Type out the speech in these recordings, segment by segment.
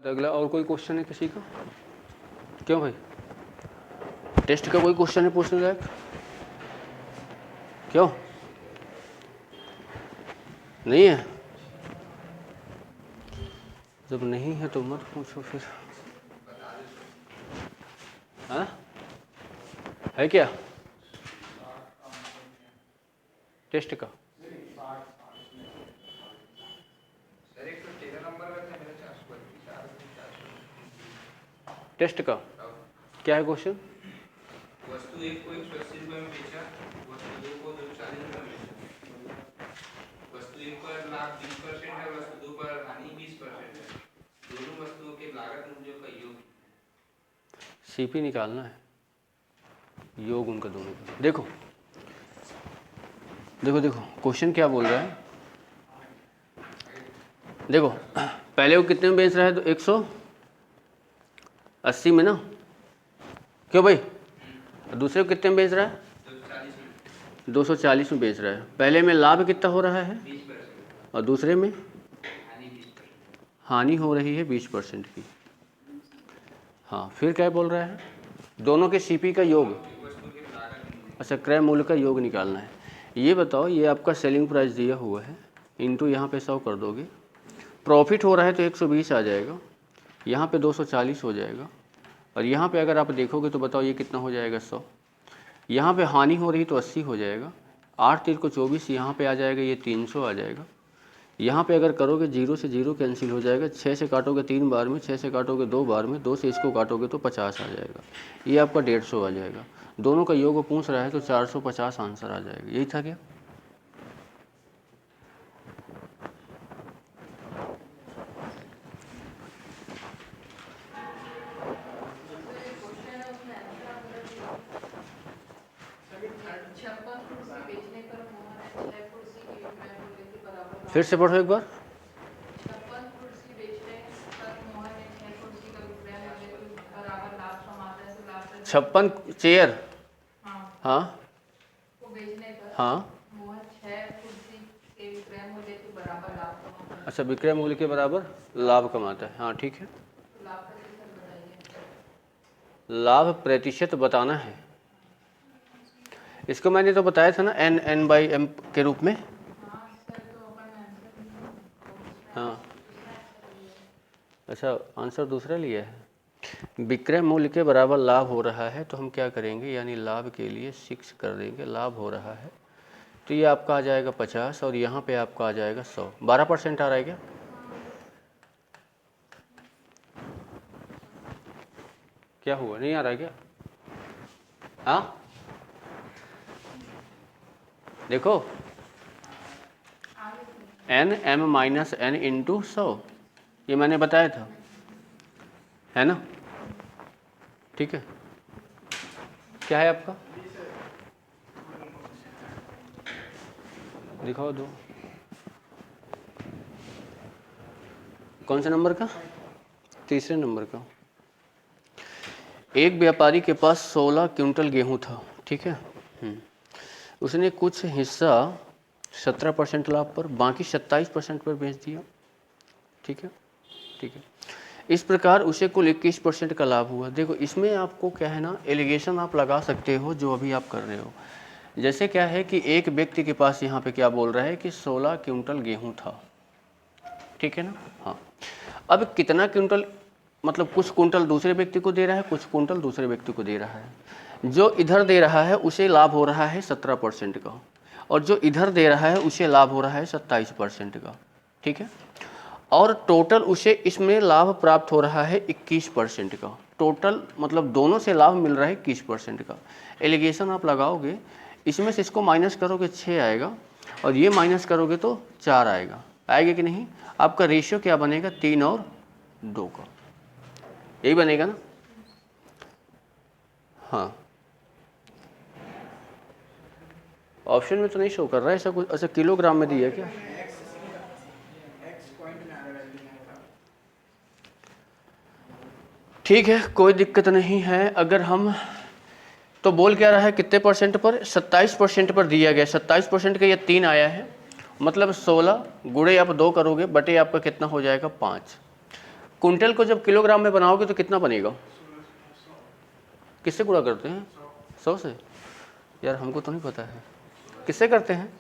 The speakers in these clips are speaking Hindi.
अगला और कोई क्वेश्चन है किसी का? क्यों भाई, टेस्ट का कोई क्वेश्चन है पूछने लायक? क्यों नहीं है? जब नहीं है तो मत पूछो फिर। हाँ है क्या टेस्ट का? टेस्ट का क्या है क्वेश्चन? वस्तु एक को 180 रुपये में बेचा, वस्तु दो को 240 रुपये में बेचा। वस्तु एक पर लाभ 20% है, वस्तु दो पर हानि 20% है। दोनों वस्तुओं के लागत मूल्यों का योग। सीपी निकालना है, योग उनका दोनों का। देखो देखो देखो क्वेश्चन क्या बोल रहा है। देखो पहले वो कितने में बेच रहा है? तो 180 में ना, क्यों भाई? दूसरे को कितने में बेच रहा है? 240 में बेच रहा है। पहले में लाभ कितना हो रहा है 20% और दूसरे में हानि 20%। हानि हो रही है 20% की। हाँ फिर क्या बोल रहा है? दोनों के सीपी का योग। वस्तु के लागत मूल्य। अच्छा क्रय मूल्य का योग निकालना है। ये बताओ, ये आपका सेलिंग प्राइस दिया हुआ है, इंटू यहाँ पे 100 कर दोगे। प्रॉफिट हो रहा है तो 120 आ जाएगा, यहाँ पे 240 हो जाएगा, और यहाँ पे अगर आप देखोगे तो बताओ ये कितना हो जाएगा 100। यहाँ पे हानि हो रही तो 80 हो जाएगा, 8 3 को 24, यहाँ पे आ जाएगा ये 300 आ जाएगा। यहाँ पे अगर करोगे 0 से 0 कैंसिल हो जाएगा, 6 से काटोगे 3 बार में, 6 से काटोगे 2 बार में, 2 से इसको काटोगे तो 50 आ जाएगा। ये आपका 150 आ जाएगा। दोनों का योग पूछ रहा है तो 450 आंसर आ जाएगा। यही था क्या? फिर से पढ़ो एक बार। छप्पन चेयर। हाँ हाँ अच्छा, विक्रय मूल्य के बराबर लाभ कमाता है। हाँ ठीक है, लाभ प्रतिशत बताना है। इसको मैंने तो बताया था ना, n/m के रूप में। हाँ अच्छा, आंसर दूसरा लिया है। विक्रय मूल्य के बराबर लाभ हो रहा है तो हम क्या करेंगे, यानी लाभ के लिए 6 कर देंगे। लाभ हो रहा है तो ये आपका आ जाएगा 50 और यहाँ पे आपका आ जाएगा 100। 12% आ रहा है क्या? क्या हुआ, नहीं आ रहा है क्या? हाँ देखो, n/m इंटू 100, ये मैंने बताया था, है ना? ठीक है, क्या है आपका? दिखाओ दो, कौन से नंबर का? तीसरे नंबर का। एक व्यापारी के पास 16 क्विंटल गेहूं था, ठीक है। उसने कुछ हिस्सा 17% लाभ पर, बाकी 27% पर बेच दिया, ठीक है। ठीक है, इस प्रकार उसे कुल 21% का लाभ हुआ। देखो इसमें आपको क्या है ना, एलिगेशन आप लगा सकते हो जो अभी आप कर रहे हो। जैसे क्या है कि एक व्यक्ति के पास यहाँ पे क्या बोल रहा है कि 16 क्विंटल गेहूं था, ठीक है ना। हाँ, अब कितना क्विंटल, मतलब कुछ कुंटल दूसरे व्यक्ति को दे रहा है, कुछ कुंटल दूसरे व्यक्ति को दे रहा है। जो इधर दे रहा है उसे लाभ हो रहा है 17% का, और जो इधर दे रहा है उसे लाभ हो रहा है 27% का, ठीक है। और टोटल उसे इसमें लाभ प्राप्त हो रहा है 21% का। टोटल मतलब दोनों से लाभ मिल रहा है 21% का। एलिगेशन आप लगाओगे, इसमें से इसको माइनस करोगे 6 आएगा, और ये माइनस करोगे तो 4 आएगा। आएगा कि नहीं? आपका रेशियो क्या बनेगा, 3 और 2 का, यही बनेगा ना। हाँ, ऑप्शन में तो नहीं शो कर रहा है ऐसा कुछ। अच्छा, किलोग्राम में दिया क्या? ठीक है, कोई दिक्कत नहीं है। अगर हम तो बोल क्या रहा है, कितने परसेंट पर? 27% पर दिया गया। 27% का ये 3 आया है, मतलब 16 गुणे आप 2 करोगे, बटे आपका कितना हो जाएगा 5। कुंटल को जब किलोग्राम में बनाओगे तो कितना बनेगा? किससे गुणा करते हैं? 100 से। यार हमको तो नहीं पता है, किससे करते हैं?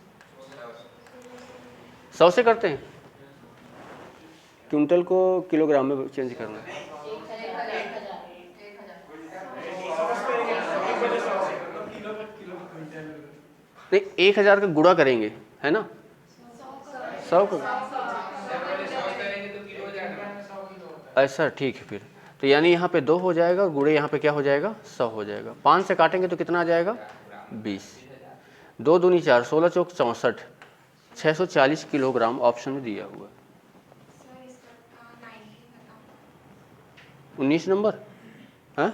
100 से करते हैं। क्विंटल को किलोग्राम में चेंज करना है। नहीं, 1000 का गुणा करेंगे, है ना? 100 का, ऐसा ठीक है। फिर तो यानी यहाँ पे 2 हो जाएगा और गुणे यहाँ पे क्या हो जाएगा? 100 हो जाएगा। 5 से काटेंगे तो कितना आ जाएगा? 20। 2 दूनी 4, 16 चौक 64, 640 किलोग्राम ऑप्शन में दिया हुआ है। 19 नंबर है।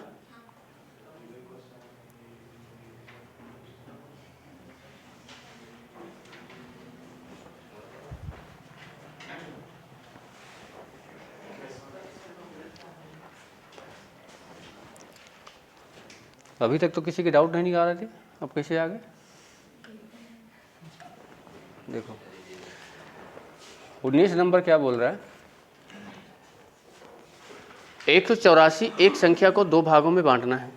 अभी तक तो किसी के डाउट नहीं आ रहे थे, अब कैसे आ गए? देखो 19 नंबर क्या बोल रहा है? 184 एक संख्या को 2 भागों में बांटना है।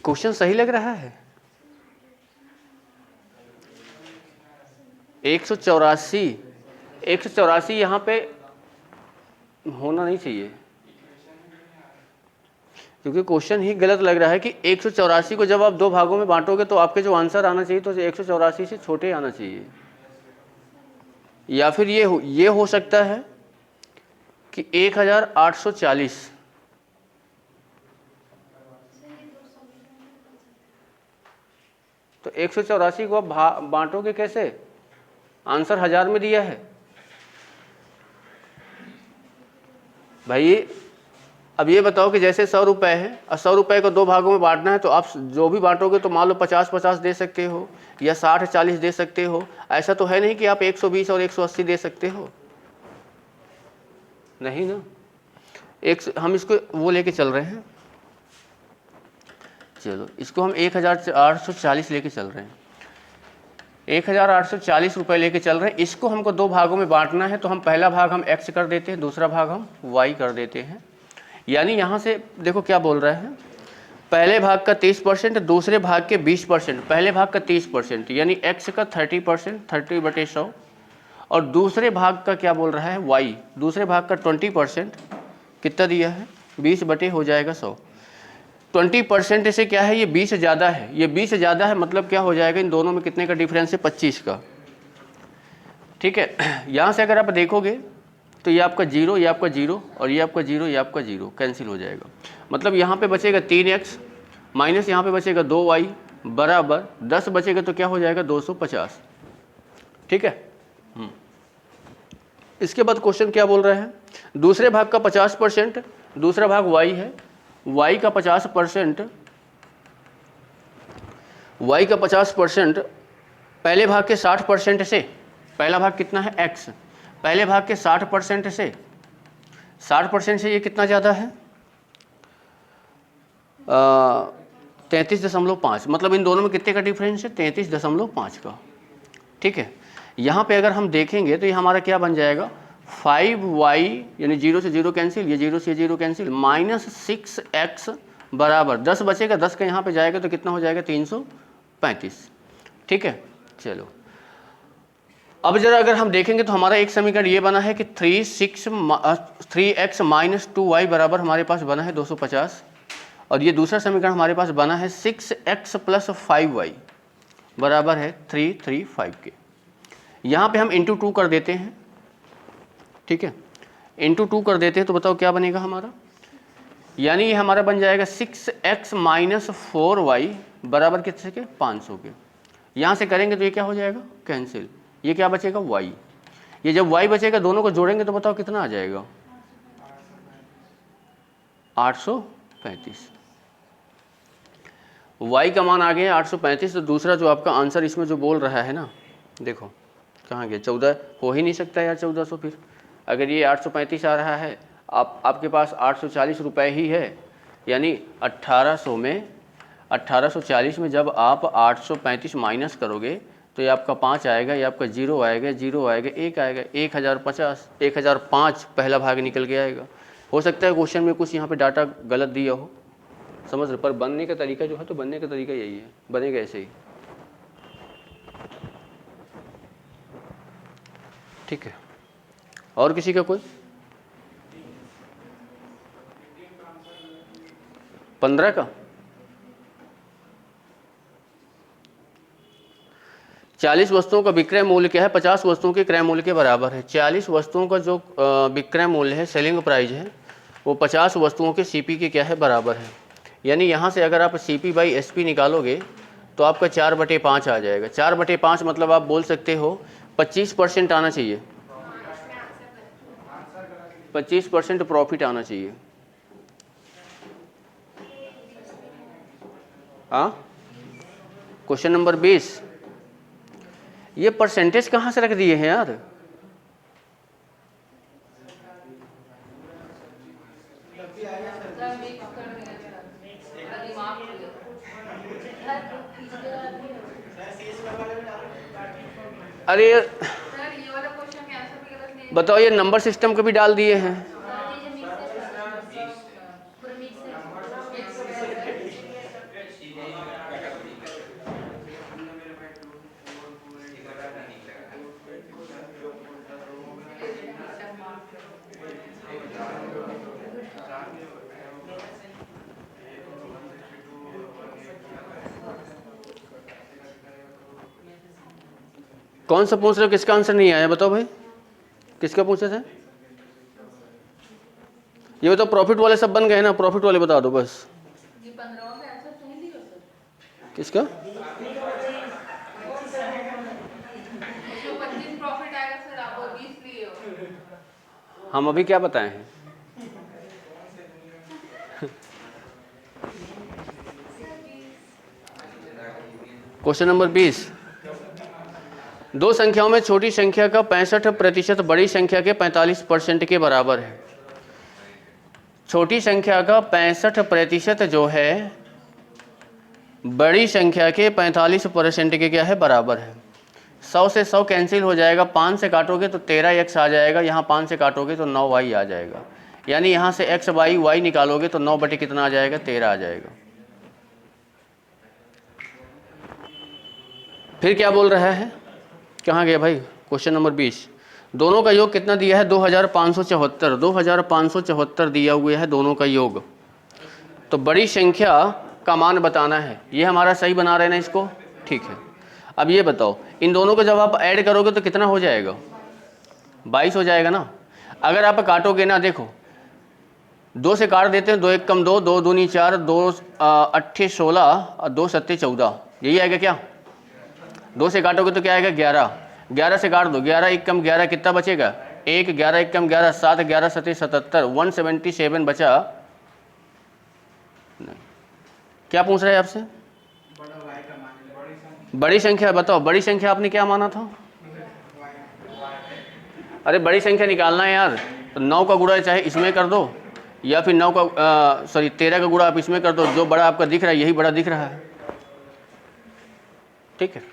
क्वेश्चन सही लग रहा है? 184 यहाँ पे होना नहीं चाहिए, क्योंकि क्वेश्चन ही गलत लग रहा है कि 184 को जब आप 2 भागों में बांटोगे तो आपके जो आंसर आना चाहिए तो 184 से छोटे आना चाहिए। या फिर ये हो सकता है कि 1840। तो 184 को आप बांटोगे कैसे? आंसर 1000 में दिया है भाई। अब ये बताओ कि जैसे 100 रुपये है और 100 रुपये को 2 भागों में बांटना है, तो आप जो भी बांटोगे तो मान लो 50-50 दे सकते हो या 60-40 दे सकते हो। ऐसा तो है नहीं कि आप 120 और 180 दे सकते हो, नहीं ना। हम इसको वो लेके चल रहे हैं, चलो इसको हम 1840 लेके चल रहे हैं। 1840 रुपये लेके चल रहे हैं। इसको हमको 2 भागों में बांटना है, तो हम पहला भाग हम x कर देते हैं, दूसरा भाग हम y कर देते हैं। यानी यहाँ से देखो क्या बोल रहा है, पहले भाग का 30%, दूसरे भाग के 20%। पहले भाग का 30% यानी x का 30%, 30/100, और दूसरे भाग का क्या बोल रहा है y, दूसरे भाग का 20%, कितना दिया है? 20 हो जाएगा 100। 20% से क्या है, ये 20 ज़्यादा है, ये 20 ज़्यादा है, मतलब क्या हो जाएगा, इन दोनों में कितने का डिफरेंस है? 25 का। ठीक है, यहाँ से अगर आप देखोगे तो ये आपका 0, ये आपका 0 और ये आपका 0, ये आपका 0 कैंसिल हो जाएगा। मतलब यहाँ पे बचेगा 3x माइनस यहाँ पे बचेगा 2y बराबर 10 बचेगा, तो क्या हो जाएगा? 250। ठीक है। इसके बाद क्वेश्चन क्या बोल रहा है, दूसरे भाग का 50%, दूसरा भाग y है, y का 50%, y का 50% पहले भाग के 60% से, पहला भाग कितना है x, पहले भाग के 60% से, 60% से ये कितना ज़्यादा है? 33.5। मतलब इन दोनों में कितने का डिफरेंस है? 33.5 का। ठीक है, यहाँ पे अगर हम देखेंगे तो ये हमारा क्या बन जाएगा? 5y यानी 0 से 0 कैंसिल, ये 0 से 0 कैंसिल, माइनस 6x बराबर 10 बचेगा, 10 का यहाँ पे जाएगा तो कितना हो जाएगा? 335। ठीक है, चलो अब जरा अगर हम देखेंगे तो हमारा एक समीकरण ये बना है कि 3x माइनस 2y बराबर हमारे पास बना है 250, और ये दूसरा समीकरण हमारे पास बना है 6x प्लस 5y बराबर है 335 के। यहाँ पे हम इंटू 2 कर देते हैं। ठीक है, इंटू 2 कर देते हैं तो बताओ क्या बनेगा हमारा? यानी ये हमारा बन जाएगा 6x माइनस 4y बराबर कितने के? 500 के। यहाँ से करेंगे तो ये क्या हो जाएगा? कैंसिल। ये क्या बचेगा? y। ये जब y बचेगा दोनों को जोड़ेंगे तो बताओ कितना आ जाएगा? 835। y का मान आ गया 835। तो दूसरा जो आपका आंसर इसमें जो बोल रहा है ना, देखो कहाँ गया, 14 हो ही नहीं सकता यार 1400। फिर अगर ये 835 आ रहा है, आपके पास 840 रुपये ही है, यानी 1800 में 1840 में जब आप 835 माइनस करोगे तो ये आपका 5 आएगा, ये आपका 0 आएगा, 0 आएगा, 1 आएगा, 1050, 1005 पहला भाग निकल के आएगा। हो सकता है क्वेश्चन में कुछ यहाँ पे डाटा गलत दिया हो, समझ रहे, पर बनने का तरीका जो है, तो बनने का तरीका यही है, बनेगा ऐसे ही। ठीक है, और किसी का कोई? 15 का 40 वस्तुओं का विक्रय मूल्य क्या है, 50 वस्तुओं के क्रय मूल्य के बराबर है। 40 वस्तुओं का जो विक्रय मूल्य है, सेलिंग प्राइस है, वो 50 वस्तुओं के सीपी के क्या है, बराबर है। यानी यहाँ से अगर आप सीपी बाई एसपी निकालोगे तो आपका 4/5 आ जाएगा। 4/5 मतलब आप बोल सकते हो 25% आना चाहिए, 25% प्रॉफिट आना चाहिए। हाँ, क्वेश्चन नंबर 20। ये परसेंटेज कहाँ से रख दिए हैं यार? अरे बताओ, ये नंबर सिस्टम का भी डाल दिए हैं। कौन सा पूछ रहे हो, किसका आंसर नहीं आया बताओ भाई, किसका पूछे थे? ये बताओ, प्रॉफिट वाले सब बन गए ना, प्रॉफिट वाले बता दो बस। किसका? हम अभी क्या बताए हैं? Question number 20। दो संख्याओं में छोटी संख्या का 65% बड़ी संख्या के 45% के बराबर है। छोटी संख्या का 65% जो है बड़ी संख्या के 45% के क्या है, बराबर है। 100 से 100 कैंसिल हो जाएगा, 5 से काटोगे तो 13x आ जाएगा, यहाँ 5 से काटोगे तो 9y आ जाएगा। यानी यहाँ से x बाई y निकालोगे तो 9 बटे कितना आ जाएगा, 13 आ जाएगा। फिर क्या बोल रहा है, कहाँ गया भाई? Question number 20। दोनों का योग कितना दिया है, 2574। 2574 दिया हुआ है दोनों का योग। तो बड़ी संख्या का मान बताना है। ये हमारा सही बना रहे ना इसको, ठीक है। अब ये बताओ, इन दोनों को जब आप ऐड करोगे तो कितना हो जाएगा, 22 हो जाएगा ना। अगर आप काटोगे ना, देखो 2 से काट देते हैं, 2 1 कम 2, 2 दूनी 4, 2 8 16 और 2 7 14, यही आएगा क्या? 2 से काटोगे तो क्या आएगा, 11। 11 से काट दो, 11 1 कम 11 कितना बचेगा, 1। 11 1 कम 11 7, 11 7 77, 177 बचा। नहीं, क्या पूछ रहे हैं आपसे? बड़ी संख्या बताओ, बड़ी संख्या आपने क्या माना था? अरे बड़ी संख्या निकालना है यार, तो 9 का गुणा चाहे इसमें कर दो, या फिर 9 का 13 का गुणा आप इसमें कर दो। जो बड़ा आपका दिख रहा है यही बड़ा दिख रहा है, ठीक है।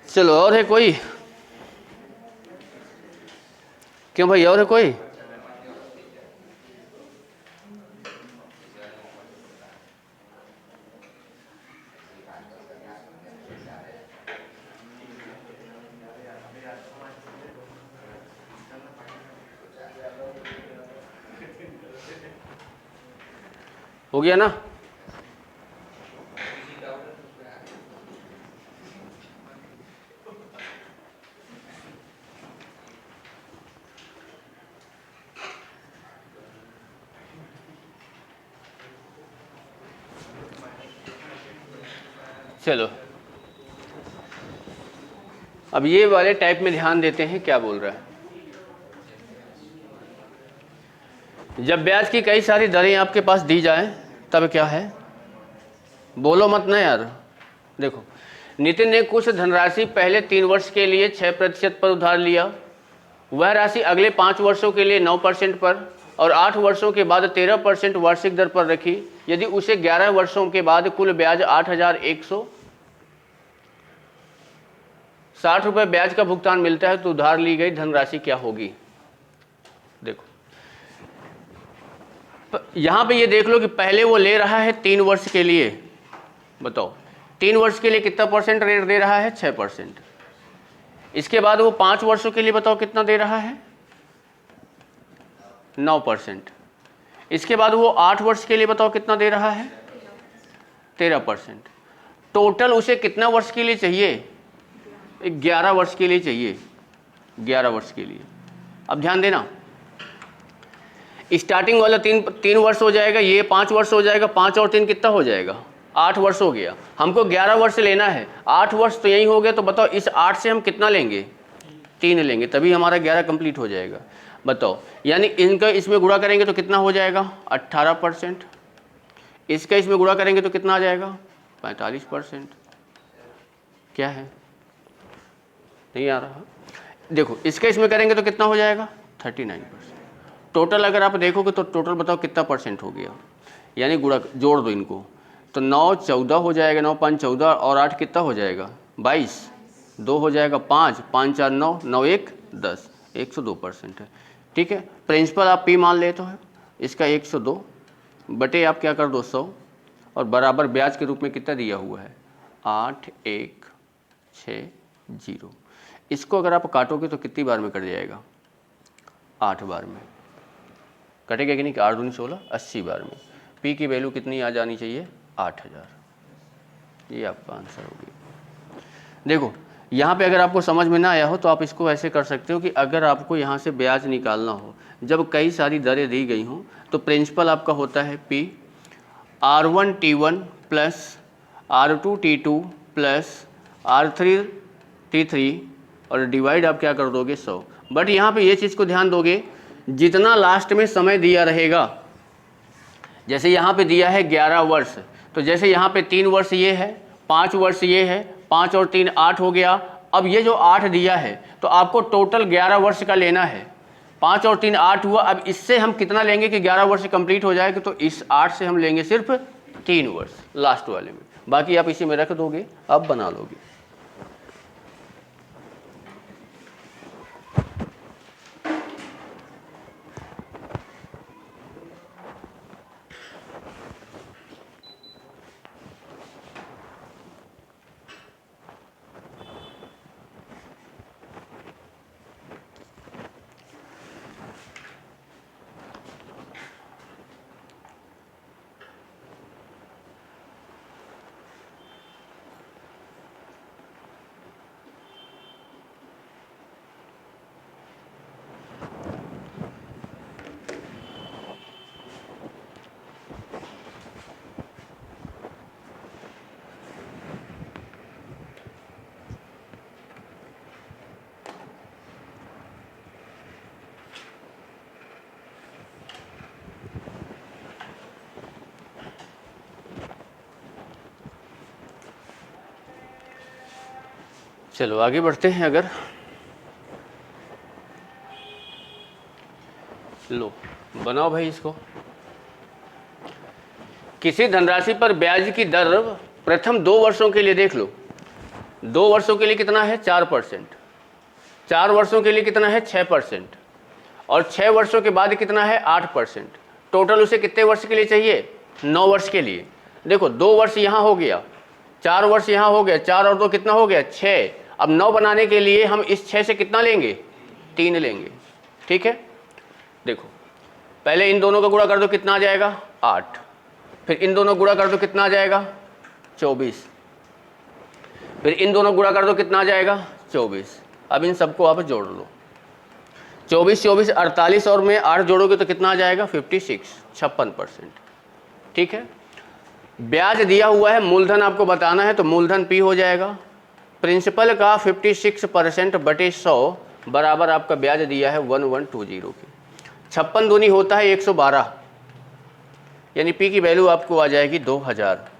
चलो, और है कोई? क्यों भाई, और है कोई? हो गया ना? चलो अब ये वाले टाइप में ध्यान देते हैं क्या बोल रहा है। जब ब्याज की कई सारी दरें आपके पास दी जाएं तब क्या है, बोलो मत ना यार। देखो, नितिन ने कुछ धनराशि पहले 3 वर्ष के लिए 6% पर उधार लिया, वह राशि अगले 5 वर्षों के लिए 9% पर और 8 वर्षों के बाद 13% वार्षिक दर पर रखी। यदि उसे 11 वर्षों के बाद कुल ब्याज 8,160 रुपये ब्याज का भुगतान मिलता है तो उधार ली गई धनराशि क्या होगी। देखो यहां पे ये देख लो कि पहले वो ले रहा है 3 वर्ष के लिए, बताओ 3 वर्ष के लिए कितना परसेंट रेट दे रहा है, 6%। इसके बाद वो 5 वर्षों के लिए बताओ कितना दे रहा है, 9%। इसके बाद वो 8 वर्ष के लिए बताओ कितना दे रहा है, 13%। टोटल उसे कितना वर्ष के लिए चाहिए, 11 वर्ष के लिए चाहिए, 11 वर्ष के लिए। अब ध्यान देना, स्टार्टिंग वाला 3 वर्ष हो जाएगा, ये 5 वर्ष हो जाएगा, 5 और 3 कितना हो जाएगा, 8 वर्ष हो गया। हमको 11 वर्ष लेना है, 8 वर्ष तो यही हो गया, तो बताओ इस 8 से हम कितना लेंगे, 3 लेंगे, तभी हमारा 11 कंप्लीट हो जाएगा। बताओ, यानी इनका इसमें गुणा करेंगे तो कितना हो जाएगा, 18%। इसका इसमें गुणा करेंगे तो कितना आ जाएगा, 45%। क्या है, नहीं आ रहा। देखो इसका इसमें करेंगे तो कितना हो जाएगा, 39%। टोटल अगर आप देखोगे तो टोटल बताओ कितना परसेंट हो गया, यानी गुणा जोड़ दो इनको तो 9 14 हो जाएगा, 9 5 14 और 8 कितना हो जाएगा, 22, 2 हो जाएगा 5, 5 4 9, 9 1 10, 102% है। ठीक है, प्रिंसिपल आप पी मान लेते हो, इसका 102 बटे आप क्या कर दो 100 और बराबर ब्याज के रूप में कितना दिया हुआ है, 8160। इसको अगर आप काटोगे तो कितनी बार में कट जाएगा, 8 बार में कटेगा कि नहीं, 8 दूनी 16, 80 बार में। पी की वैल्यू कितनी आ जानी चाहिए, 8000। ये आपका आंसर हो गया। देखो यहाँ पे अगर आपको समझ में ना आया हो तो आप इसको ऐसे कर सकते हो कि अगर आपको यहाँ से ब्याज निकालना हो, जब कई सारी दरें दी गई हों, तो प्रिंसिपल आपका होता है P R1T1 plus R2T2 plus R3T3 और डिवाइड आप क्या कर दोगे 100। बट यहाँ पे ये चीज़ को ध्यान दोगे, जितना लास्ट में समय दिया रहेगा, जैसे यहाँ पे दिया है 11 वर्ष, तो जैसे यहाँ पे 3 वर्ष ये है, 5 वर्ष ये है, 5 और 3 8 हो गया। अब ये जो 8 दिया है तो आपको टोटल 11 वर्ष का लेना है, 5 और 3 8 हुआ। अब इससे हम कितना लेंगे कि 11 वर्ष कंप्लीट हो जाएगा, तो इस 8 से हम लेंगे सिर्फ 3 वर्ष लास्ट वाले में, बाकी आप इसी में रख दोगे, अब बना लोगे। चलो आगे बढ़ते हैं। अगर लो बनाओ भाई इसको, किसी धनराशि पर ब्याज की दर प्रथम 2 वर्षों के लिए देख लो, 2 वर्षों के लिए कितना है 4%, 4 वर्षों के लिए कितना है 6% और 6 वर्षों के बाद कितना है 8%। टोटल उसे कितने वर्ष के लिए चाहिए, 9 वर्ष के लिए। देखो 2 वर्ष यहाँ हो गया, 4 वर्ष यहाँ हो गया, 4 और 2 कितना हो गया 6। अब 9 बनाने के लिए हम इस 6 से कितना लेंगे, 3 लेंगे। ठीक है, देखो पहले इन दोनों का गुणा कर दो, कितना आ जाएगा 8, फिर इन दोनों गुणा कर दो, कितना आ जाएगा 24, फिर इन दोनों गुणा कर दो, कितना आ जाएगा 24। अब इन सबको आप जोड़ लो, 24 24 48 और में 8 जोड़ोगे तो कितना आ जाएगा 56, 56%। ठीक है, ब्याज दिया हुआ है, मूलधन आपको बताना है तो मूलधन P हो जाएगा। प्रिंसिपल का 56% बटे 100 बराबर आपका ब्याज दिया है 1120 की। 56 दूनी होता है 112, यानी P की वैल्यू आपको आ जाएगी 2000।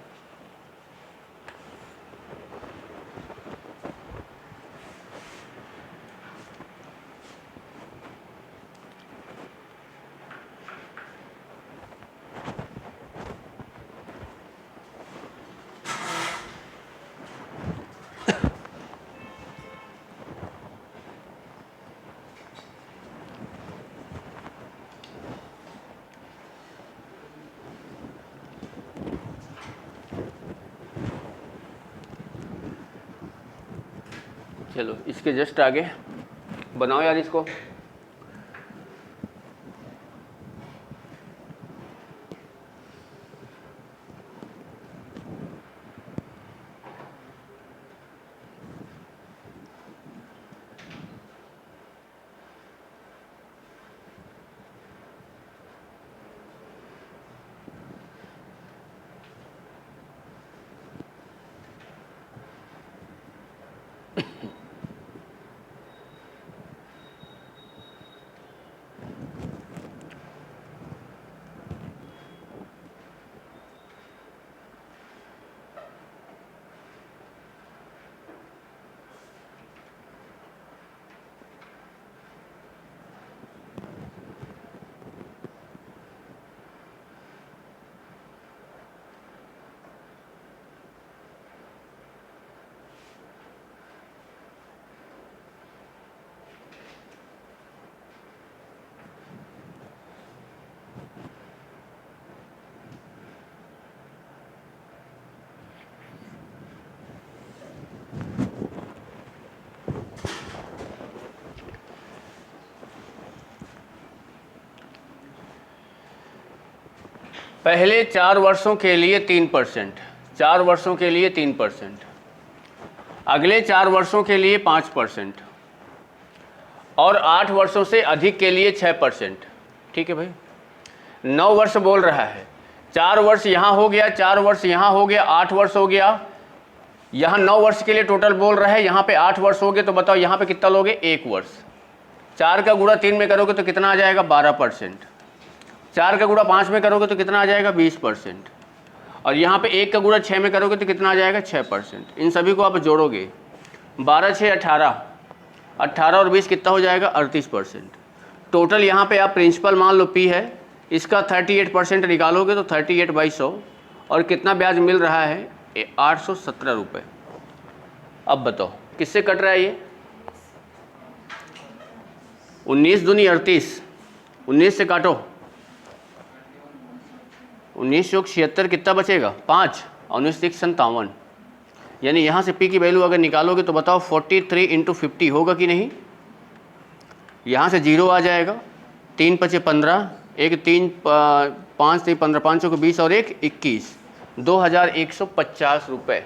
चलो इसके जस्ट आगे बनाओ यार इसको। पहले 4 वर्षों के लिए 3%, 4 वर्षों के लिए 3%, अगले 4 वर्षों के लिए 5% और 8 वर्षों से अधिक के लिए 6%। ठीक है भाई, 9 वर्ष बोल रहा है, 4 वर्ष यहाँ हो गया, 4 वर्ष यहाँ हो गया, 8 वर्ष हो गया, यहाँ 9 वर्ष के लिए टोटल बोल रहा है, यहाँ पे 8 वर्ष हो गए, तो बताओ यहाँ पे कितना लोगे? 1 वर्ष। 4 का गुणा 3 में करोगे तो कितना आ जाएगा? 12%। 4 का गुणा 5 में करोगे तो कितना आ जाएगा? 20%। और यहाँ पे 1 का गुणा 6 में करोगे तो कितना आ जाएगा? 6%। इन सभी को आप जोड़ोगे, 12 6 18, 18 और 20 कितना हो जाएगा? 38%। टोटल यहाँ पे आप प्रिंसिपल मान लो P है, इसका 38% निकालोगे तो 38/100 और कितना ब्याज मिल रहा है? 817 रुपये। अब बताओ किससे कट रहा है ये? 19 दूनी 38, 19 से काटो, 19 + 76 कितना बचेगा? 5 और 19 × 57, यानी यहाँ से P की वैल्यू अगर निकालोगे तो बताओ 43 × 50 होगा कि नहीं? यहाँ से 0 आ जाएगा, 3 × 5 = 15, 1 3 5 3 15, 5 को 20 और 1 21, 2150 रुपये।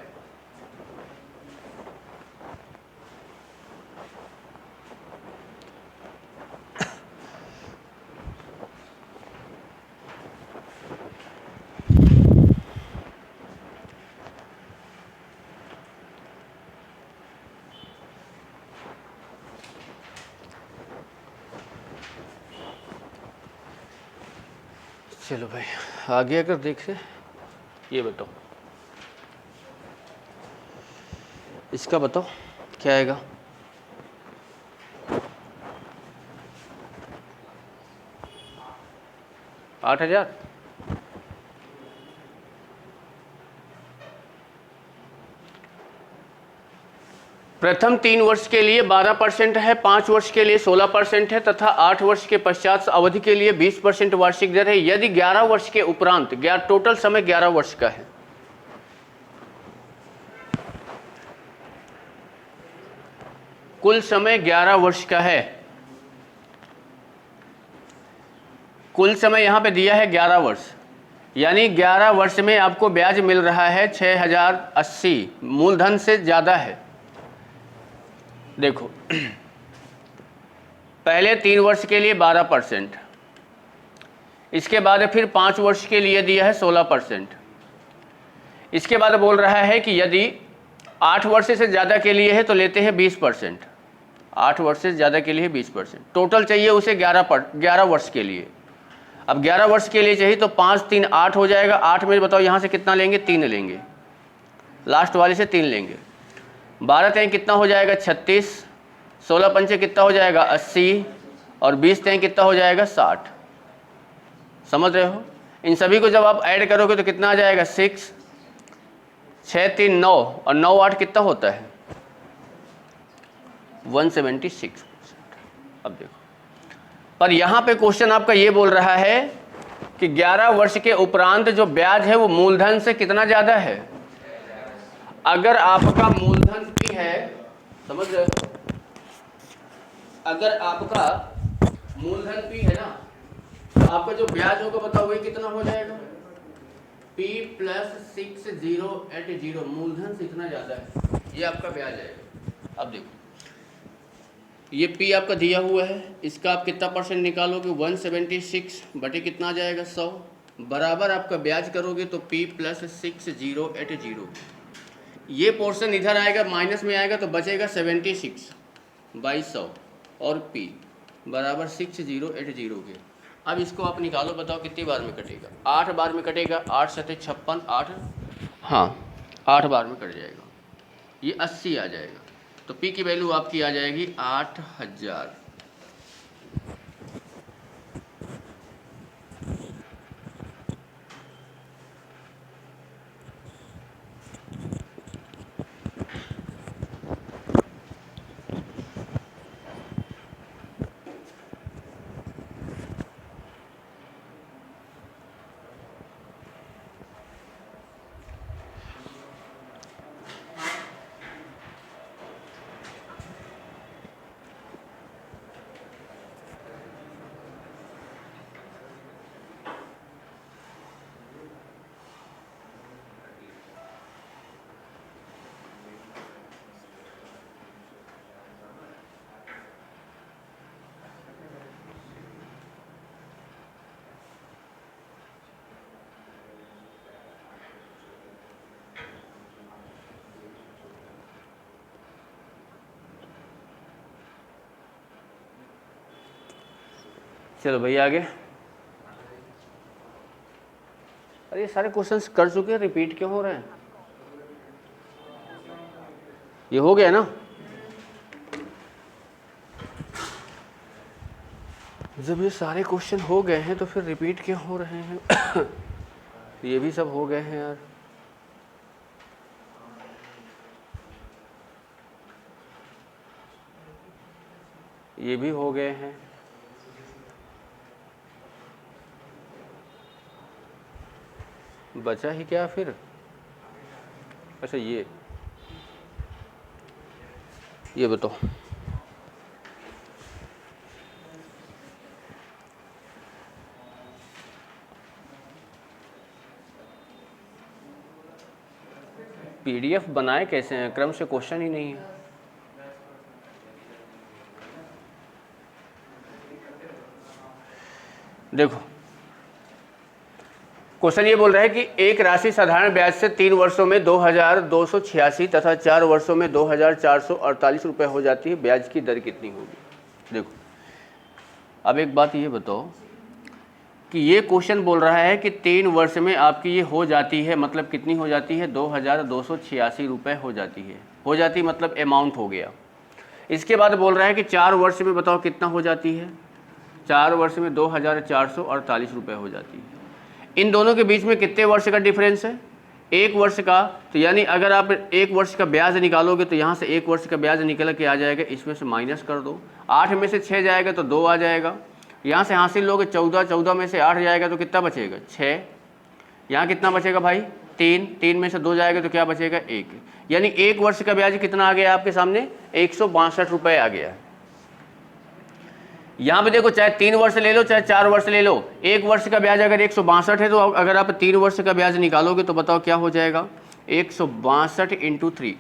चलो भाई आगे अगर देखें, ये बताओ इसका बताओ क्या आएगा? आठ हजार। प्रथम 3 वर्ष के लिए 12% है, 5 वर्ष के लिए 16% है तथा 8 वर्ष के पश्चात अवधि के लिए 20% वार्षिक दर है। यदि 11 वर्ष के उपरांत टोटल समय 11 वर्ष का है, कुल समय 11 वर्ष का है, कुल समय यहां पे दिया है 11 वर्ष, यानी 11 वर्ष में आपको ब्याज मिल रहा है 6080, मूलधन से ज़्यादा है। देखो पहले 3 वर्ष के लिए 12%, इसके बाद फिर 5 वर्ष के लिए दिया है 16%, इसके बाद बोल रहा है कि यदि 8 वर्ष से ज़्यादा के लिए है तो लेते हैं 20%, 8 वर्ष से ज़्यादा के लिए 20%, टोटल चाहिए उसे 11 वर्ष के लिए। अब 11 वर्ष के लिए चाहिए तो 5 3 8 हो जाएगा, 8 में बताओ यहाँ से कितना लेंगे, 3 लेंगे, लास्ट वाले से 3 लेंगे, 12 3 कितना हो जाएगा 36, 16 पंचे कितना हो जाएगा 80 और 20 3 कितना हो जाएगा 60। समझ रहे हो? इन सभी को जब आप ऐड करोगे तो कितना आ जाएगा 6 6 3 9 और 9 8 कितना होता है 176%। अब देखो, पर यहाँ पे क्वेश्चन आपका ये बोल रहा है कि 11 वर्ष के उपरांत जो ब्याज है वो मूलधन से कितना ज़्यादा है। अगर आपका मूलधन P है, समझ रहे हो, अगर आपका मूलधन P है ना तो आपका जो ब्याज होगा बताओ वही कितना हो जाएगा, P + 6080, मूलधन से इतना ज़्यादा है, ये आपका ब्याज आएगा। अब देखो ये P आपका दिया हुआ है, इसका आप कितना परसेंट निकालोगे 176 बटे कितना आ जाएगा 100, बराबर आपका ब्याज करोगे तो P + 6080, ये पोर्शन इधर आएगा माइनस में आएगा तो बचेगा 76/100 और P बराबर 6080 के। अब इसको आप निकालो, बताओ कितनी बार में कटेगा, 8 बार में कटेगा, 8 7 56, 8 हाँ 8 बार में कट जाएगा, ये 80 आ जाएगा। तो P की वैल्यू आपकी आ जाएगी 8000। चलो भैया आगे। अरे ये सारे क्वेश्चंस कर चुके हैं, रिपीट क्यों हो रहे हैं? ये हो गया ना? जब ये सारे क्वेश्चन हो गए हैं तो फिर रिपीट क्यों हो रहे हैं? ये भी सब हो गए हैं यार। ये भी हो गए हैं। बचा ही क्या फिर? अच्छा ये बताओ, PDF बनाए कैसे हैं? क्रम से क्वेश्चन ही नहीं है। देखो क्वेश्चन ये बोल रहा है कि एक राशि साधारण ब्याज से 3 वर्षों में 2286 तथा 4 वर्षों में 2448 रुपये हो जाती है, ब्याज की दर कितनी होगी। देखो अब एक बात ये बताओ कि ये क्वेश्चन बोल रहा है कि 3 वर्ष में आपकी ये हो जाती है, मतलब कितनी हो जाती है 2286 रुपये हो जाती है, मतलब अमाउंट हो गया। इसके बाद बोल रहा है कि 4 वर्ष में बताओ कितना हो जाती है, 4 वर्ष में 2448 रुपये हो जाती है। इन दोनों के बीच में कितने वर्ष का डिफरेंस है? 1 वर्ष का। तो यानी अगर आप 1 वर्ष का ब्याज निकालोगे तो यहाँ से 1 वर्ष का ब्याज निकल के आ जाएगा, इसमें से माइनस कर दो, 8 में से 6 जाएगा तो 2 आ जाएगा, यहाँ से हासिल लोगे 14, 14 में से 8 जाएगा तो कितना बचेगा 6, यहाँ कितना बचेगा भाई 3, 3 में से 2 जाएगा तो क्या बचेगा 1। यानी 1 वर्ष का ब्याज कितना आ गया आपके सामने 162 रुपये आ गया। यहाँ पे देखो चाहे 3 वर्ष ले लो चाहे 4 वर्ष ले लो, 1 वर्ष का ब्याज अगर 162 है तो अगर आप 3 वर्ष का ब्याज निकालोगे तो बताओ क्या हो जाएगा 162 × 3,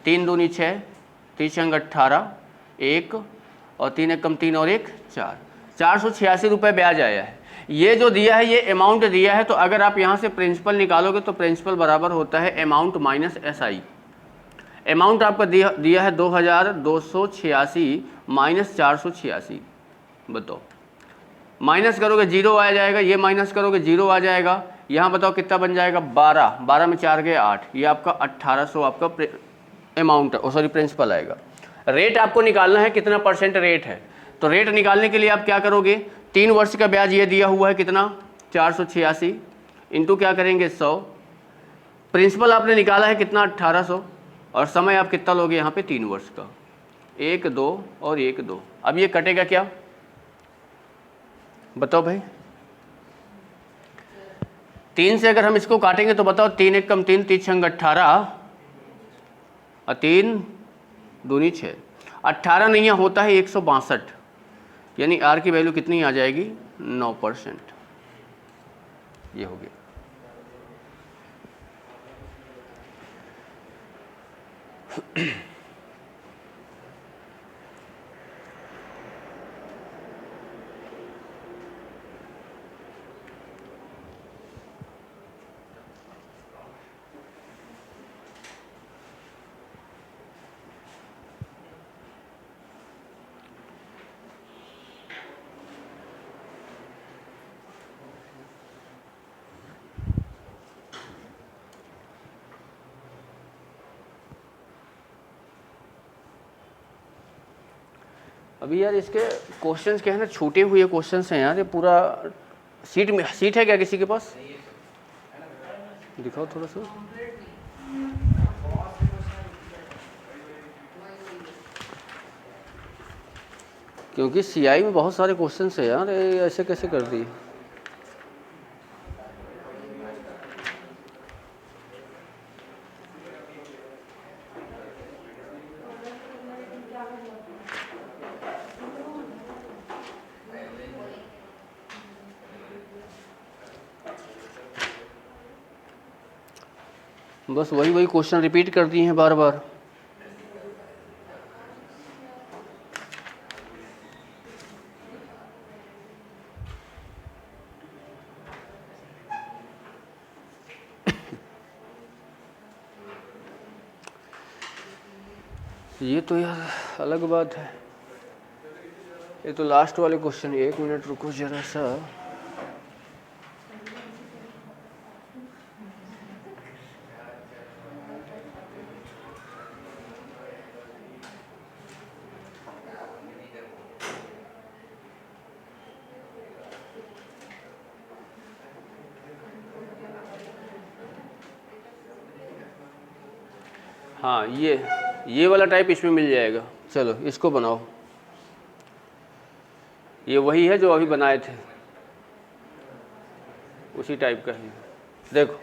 3 दूनी 6, 3 अंग 18, 1 और 3 एकम 3 और 1 4, 486 रुपये ब्याज आया है। ये जो दिया है ये अमाउंट दिया है, तो अगर आप यहाँ से प्रिंसिपल निकालोगे तो प्रिंसिपल बराबर होता है अमाउंट माइनस SI। अमाउंट आपका दिया है 2286 माइनस 486। बताओ, माइनस करोगे 0 आ जाएगा, ये माइनस करोगे 0 आ जाएगा। यहाँ बताओ कितना बन जाएगा, 12, 12 में 4 गए 8, ये आपका 1800 आपका अमाउंट सॉरी प्रिंसिपल आएगा। रेट आपको निकालना है कितना परसेंट रेट है, तो रेट निकालने के लिए आप क्या करोगे, 3 वर्ष का ब्याज ये दिया हुआ है कितना 486 इंटू क्या करेंगे 100, प्रिंसिपल आपने निकाला है कितना 1800, और समय आप कितना लोगे यहाँ पे 3 वर्ष का, 1 2 और 1 2। अब ये कटेगा क्या, बताओ भाई, 3 से अगर हम इसको काटेंगे तो बताओ 3 1 कम 3, 3 छंग 18 और 3 दूनी 6, 18 नहीं होता है 162, यानी R की वैल्यू कितनी आ जाएगी 9%। ये हो गया। अभी यार इसके क्वेश्चंस क्या है ना, छूटे हुए क्वेश्चंस हैं यार, ये पूरा सीट है क्या किसी के पास, दिखाओ थोड़ा सा। क्योंकि CI में बहुत सारे क्वेश्चंस हैं यार, ऐसे कैसे कर दिए। बस वही क्वेश्चन रिपीट कर दिए हैं बार बार। ये तो यार अलग बात है। ये तो लास्ट वाले क्वेश्चन, 1 मिनट रुको जरा सा। हाँ ये वाला टाइप इसमें मिल जाएगा। चलो इसको बनाओ, ये वही है जो अभी बनाए थे, उसी टाइप का है। देखो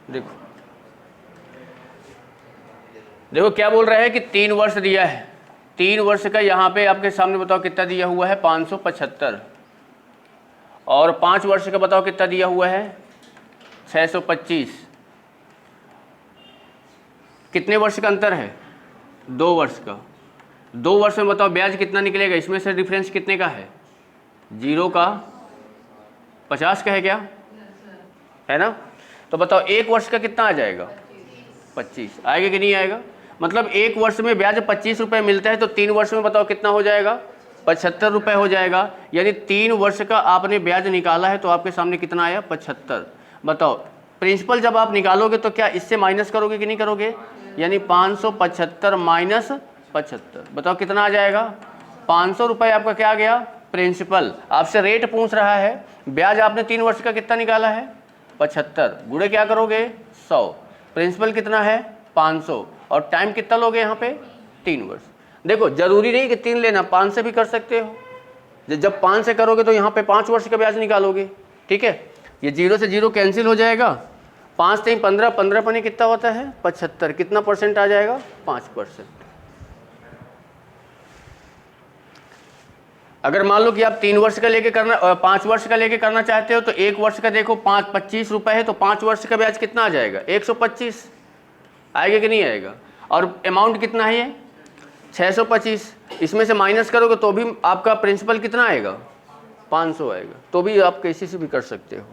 देखो देखो क्या बोल रहा है कि 3 वर्ष दिया है, 3 वर्ष का यहाँ पे आपके सामने बताओ कितना दिया हुआ है 575, और 5 वर्ष का बताओ कितना दिया हुआ है 625। कितने वर्ष का अंतर है, 2 वर्ष का। 2 वर्ष में बताओ ब्याज कितना निकलेगा, इसमें से डिफरेंस कितने का है, 0 का 50 का है क्या, है ना। तो बताओ 1 वर्ष का कितना आ जाएगा 25 आएगा कि नहीं आएगा। मतलब 1 वर्ष में ब्याज 25 रुपये मिलता है, तो 3 वर्ष में बताओ कितना हो जाएगा 75 रुपये हो जाएगा। यानी 3 वर्ष का आपने ब्याज निकाला है तो आपके सामने कितना आया 75। बताओ प्रिंसिपल जब आप निकालोगे तो क्या इससे माइनस करोगे कि नहीं करोगे, यानी 575 माइनस 75, बताओ कितना आ जाएगा 500 रुपये आपका क्या आ गया प्रिंसिपल। आपसे रेट पूछ रहा है, ब्याज आपने 3 वर्ष का कितना निकाला है 75, गुणे क्या करोगे 100, प्रिंसिपल कितना है 500, और टाइम कितना लोगे यहाँ पे 3 वर्ष। देखो जरूरी नहीं कि 3 लेना, 5 से भी कर सकते हो। जब 5 से करोगे तो यहाँ पे 5 वर्ष का ब्याज निकालोगे, ठीक है। ये 0 से 0 कैंसिल हो जाएगा, 5 3 15, 15 पने कितना होता है 75, कितना परसेंट आ जाएगा 5%। अगर मान लो कि आप 3 वर्ष का लेके करना 5 वर्ष का लेके करना चाहते हो तो 1 वर्ष का देखो 25 रुपये है, तो 5 वर्ष का ब्याज कितना आ जाएगा 125 आएगा कि नहीं आएगा। और अमाउंट कितना है ये 625, इसमें से माइनस करोगे तो भी आपका प्रिंसिपल कितना आएगा? 500 आएगा। तो भी आप कैसे से भी कर सकते हो।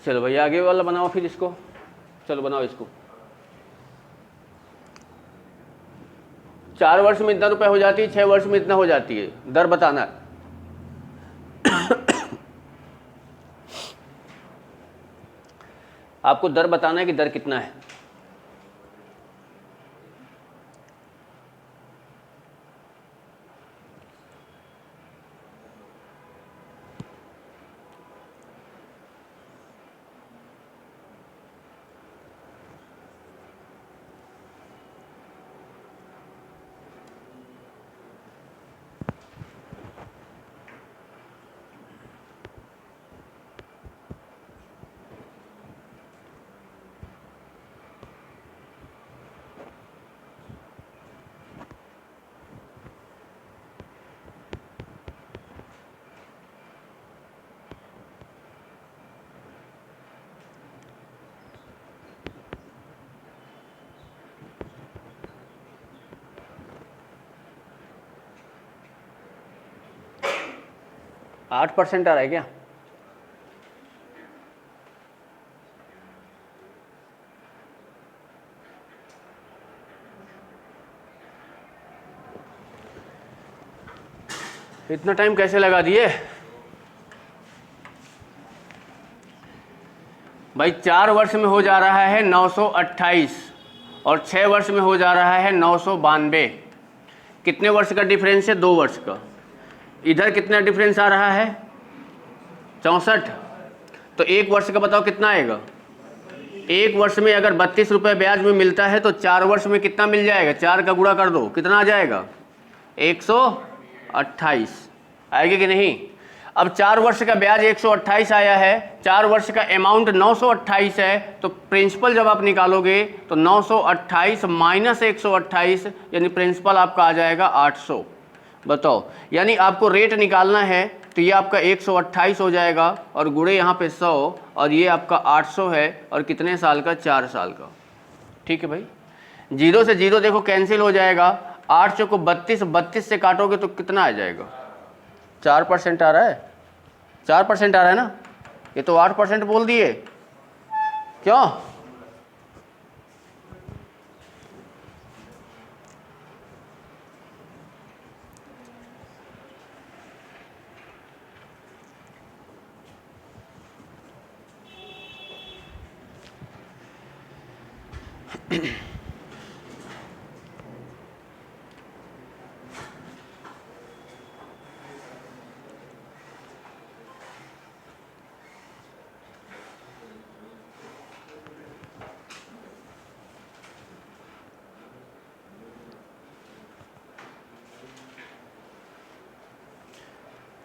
चलो भैया आगे वाला बनाओ फिर इसको। चलो बनाओ इसको। 4 वर्ष में इतना रुपए हो जाती है, 6 वर्ष में इतना हो जाती है। दर बताना है। आपको दर बताना है कि दर कितना है। आठ % आ रहा है क्या? इतना टाइम कैसे लगा दिए भाई? 4 वर्ष में हो जा रहा है 928 और 6 वर्ष में हो जा रहा है 992। कितने वर्ष का डिफरेंस है? 2 वर्ष का। इधर कितना डिफरेंस आ रहा है? 64। तो 1 वर्ष का बताओ कितना आएगा? 1 वर्ष में अगर 32 रुपये ब्याज में मिलता है तो 4 वर्ष में कितना मिल जाएगा? 4 का गुणा कर दो, कितना आ जाएगा? 128 आएगा कि नहीं? अब 4 वर्ष का ब्याज 128 आया है, 4 वर्ष का अमाउंट 928 है, तो प्रिंसिपल जब आप निकालोगे तो 928 माइनस 128 यानी प्रिंसिपल आपका आ जाएगा 800। बताओ, यानी आपको रेट निकालना है तो ये आपका 128 हो जाएगा और गुणे यहाँ पे 100 और ये आपका 800 है और कितने साल का? 4 साल का। ठीक है भाई। 0 से 0 देखो कैंसिल हो जाएगा। 8 चौको 32, 32 से काटोगे तो कितना आ जाएगा? 4% आ रहा है। 4% आ रहा है ना? ये तो 8% बोल दिए। क्यों?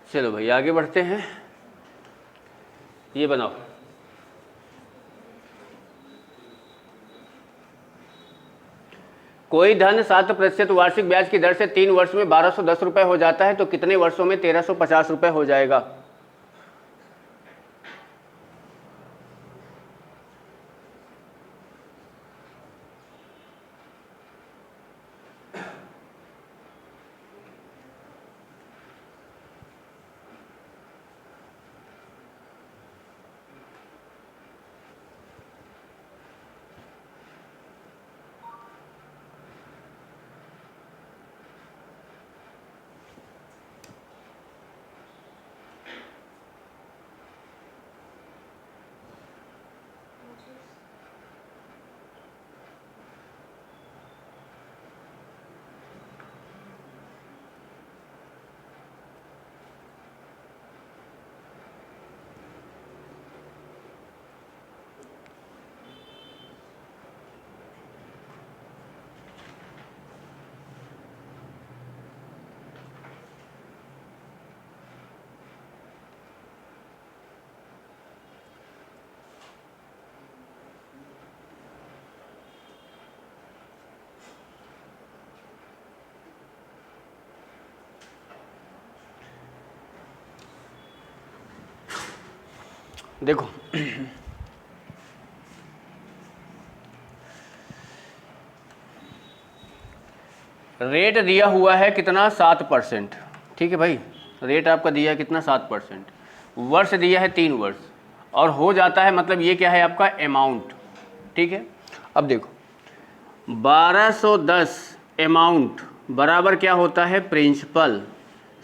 चलो भाई आगे बढ़ते हैं। ये बनाओ। कोई धन 7% वार्षिक ब्याज की दर से 3 वर्ष में 1210 रुपये हो जाता है तो कितने वर्षों में 1350 रुपये हो जाएगा? देखो रेट दिया हुआ है कितना 7%, ठीक है भाई, रेट आपका दिया है कितना 7%, वर्ष दिया है 3 वर्ष, और हो जाता है मतलब ये क्या है आपका अमाउंट, ठीक है। अब देखो 1210 अमाउंट बराबर क्या होता है प्रिंसिपल,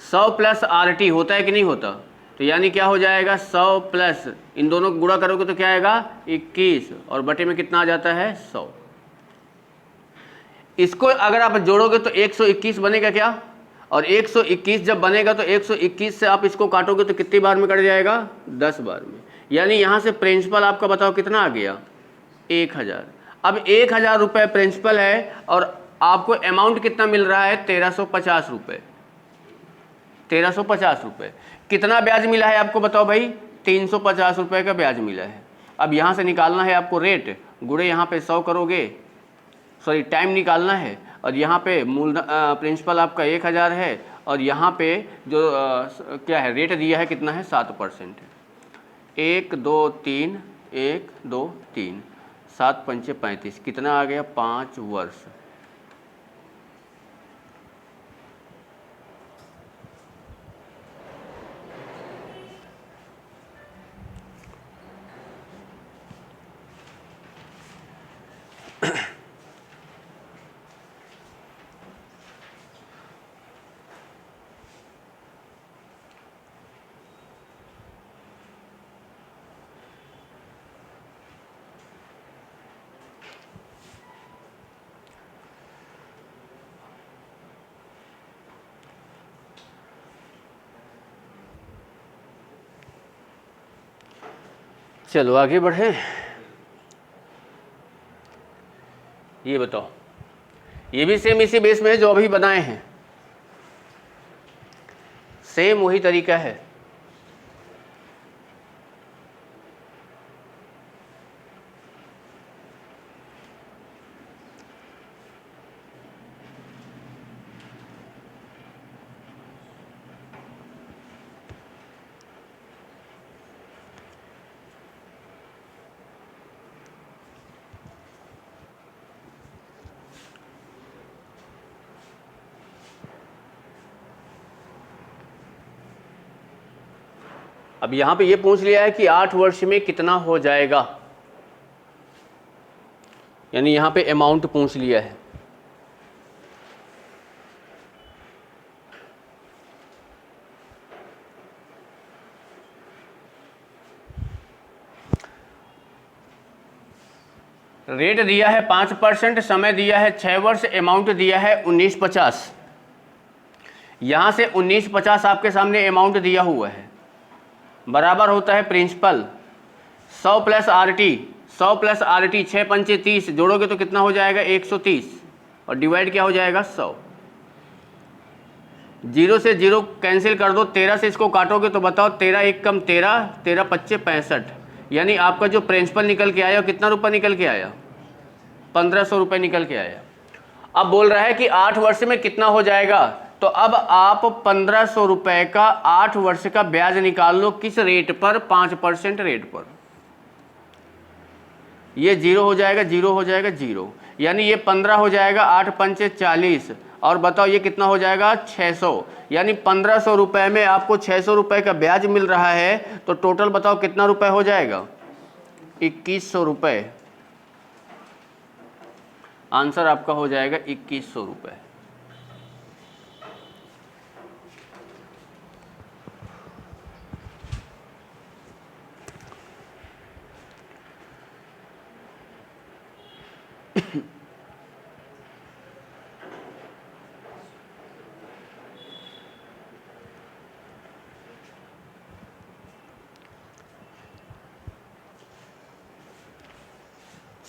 100 प्लस RT होता है कि नहीं होता, तो यानी क्या हो जाएगा 100 प्लस इन दोनों को गुणा करोगे तो क्या आएगा 21 और बटे में कितना आ जाता है 100। इसको अगर आप जोड़ोगे तो 121 बनेगा क्या, और 121 जब बनेगा तो 121 से आप इसको काटोगे तो कितनी बार में कट जाएगा 10 बार में, यानी यहाँ से प्रिंसिपल आपका बताओ कितना आ गया 1000। अब 1000 रुपये प्रिंसिपल है और आपको अमाउंट कितना मिल रहा है 1350 रुपये, 1350 रुपये। कितना ब्याज मिला है आपको बताओ भाई 350 रुपये का ब्याज मिला है। अब यहाँ से निकालना है आपको रेट, गुणे यहाँ पे 100 करोगे, सॉरी टाइम निकालना है, और यहाँ पे मूल प्रिंसिपल आपका 1000 है और यहाँ पे जो क्या है रेट दिया है कितना है 7%। 1 2 3 1 2 3 7 5 35 कितना आ गया 5 वर्ष। चलो आगे बढ़े। ये बताओ, ये भी सेम इसी बेस में है जो अभी बनाए हैं, सेम वही तरीका है। अब यहां पे ये पूछ लिया है कि 8 वर्ष में कितना हो जाएगा, यानी यहां पे अमाउंट पूछ लिया है। रेट दिया है 5%, समय दिया है 6 वर्ष, अमाउंट दिया है 1950। यहां से 1950 आपके सामने अमाउंट दिया हुआ है, बराबर होता है principal 100 plus RT, 100 plus RT 6 पंचे 30 जोड़ोगे तो कितना हो जाएगा 130 और डिवाइड क्या हो जाएगा 100। 0 से 0 कैंसिल कर दो, 13 से इसको काटोगे तो बताओ 13 1 कम 13, 13 पच्चे 65, यानी आपका जो प्रिंसिपल निकल के आया कितना रुपये निकल के आया 1500 रुपये निकल के आया। अब बोल रहा है कि 8 वर्ष में कितना हो जाएगा, तो अब आप 1500 रुपये का 8 वर्ष का ब्याज निकाल लो, किस रेट पर 5% रेट पर। ये 0 हो जाएगा, 0 हो जाएगा 0, यानी ये 15 हो जाएगा, 8 पंचे 40 और बताओ ये कितना हो जाएगा 600, यानी 1500 रुपये में आपको 600 रुपये का ब्याज मिल रहा है, तो टोटल बताओ कितना रुपए हो जाएगा 2100 रुपये। आंसर आपका हो जाएगा 2100 रुपये।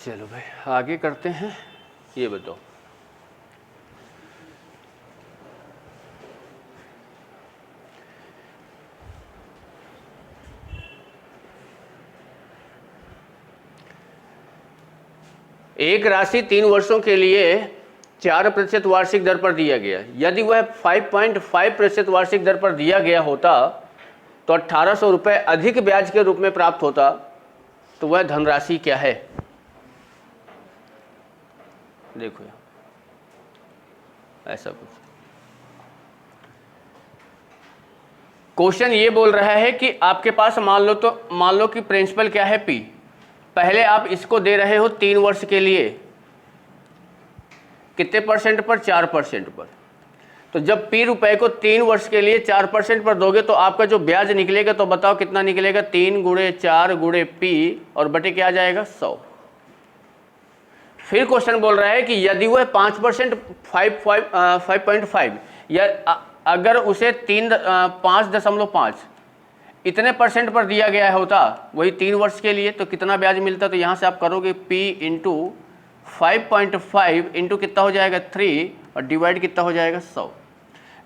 चलो भाई आगे करते हैं। ये बताओ एक राशि 3 वर्षों के लिए 4% वार्षिक दर पर दिया गया, यदि वह 5.5% वार्षिक दर पर दिया गया होता तो 1800 रुपये अधिक ब्याज के रूप में प्राप्त होता, तो वह धनराशि क्या है? देखो यहाँ ऐसा कुछ क्वेश्चन ये बोल रहा है कि आपके पास मान लो कि प्रिंसिपल क्या है P, पहले आप इसको दे रहे हो 3 वर्ष के लिए, कितने परसेंट पर? 4% पर। तो जब P रुपए को 3 वर्ष के लिए 4% पर दोगे तो आपका जो ब्याज निकलेगा, तो बताओ कितना निकलेगा? 3 गुणे 4 गुणे P और बटे क्या आ जाएगा? 100। फिर क्वेश्चन बोल रहा है कि यदि वह 5% 5.5 या अगर उसे 5.5 इतने परसेंट पर दिया गया होता वही 3 वर्ष के लिए, तो कितना ब्याज मिलता? तो यहाँ से आप करोगे P इंटू 5.5 इंटू कितना हो जाएगा? 3 और डिवाइड कितना हो जाएगा? 100।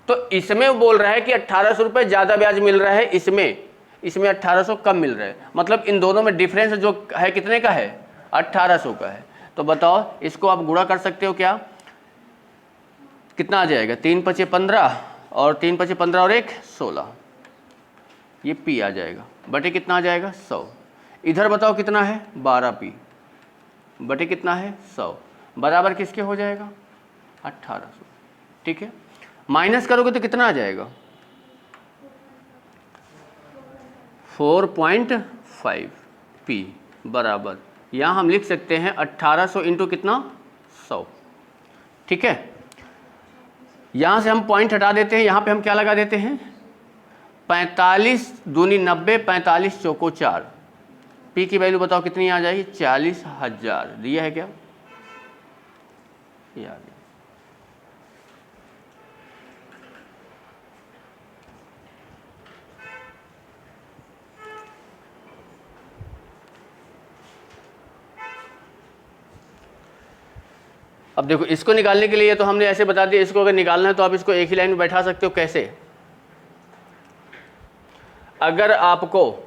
तो इसमें वो बोल रहा है कि 1800 रुपये ज़्यादा ब्याज मिल रहा है, इसमें 1800 कम मिल रहा है। मतलब इन दोनों में डिफरेंस जो है कितने का है? 1800 का है। तो बताओ इसको आप गुणा कर सकते हो क्या? कितना आ जाएगा? 3 पचे 15 और 3 पचे 15 और 1 16, ये P आ जाएगा। बटे कितना आ जाएगा? 100। इधर बताओ कितना है? 12P बटे कितना है? 100 बराबर किसके हो जाएगा? 1800। ठीक है, माइनस करोगे तो कितना आ जाएगा? 4.5P बराबर, यहाँ हम लिख सकते हैं 1800 इंटू कितना? 100। ठीक है, यहाँ से हम पॉइंट हटा देते हैं, यहाँ पे हम क्या लगा देते हैं? 45 दूनी 90, 45 चौको 4। P की वैल्यू बताओ कितनी आ जाएगी? 40,000। दिया है क्या? याद अब देखो, इसको निकालने के लिए तो हमने ऐसे बता दिया, इसको अगर निकालना है तो आप इसको एक ही लाइन में बैठा सकते हो। कैसे? अगर आपको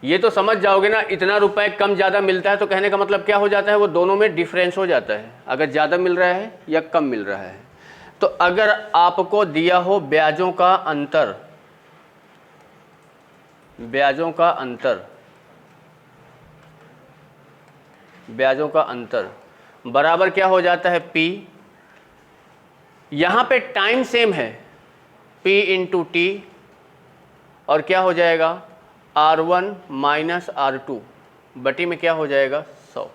ये तो समझ जाओगे ना, इतना रुपए कम ज़्यादा मिलता है, तो कहने का मतलब क्या हो जाता है? वो दोनों में डिफरेंस हो जाता है, अगर ज़्यादा मिल रहा है या कम मिल रहा है। तो अगर आपको दिया हो ब्याजों का अंतर, ब्याजों का अंतर, ब्याजों का अंतर बराबर क्या हो जाता है? P। यहाँ पे टाइम सेम है, P इंटू T, और क्या हो जाएगा? R1 माइनस R2 बटी में क्या हो जाएगा? 100।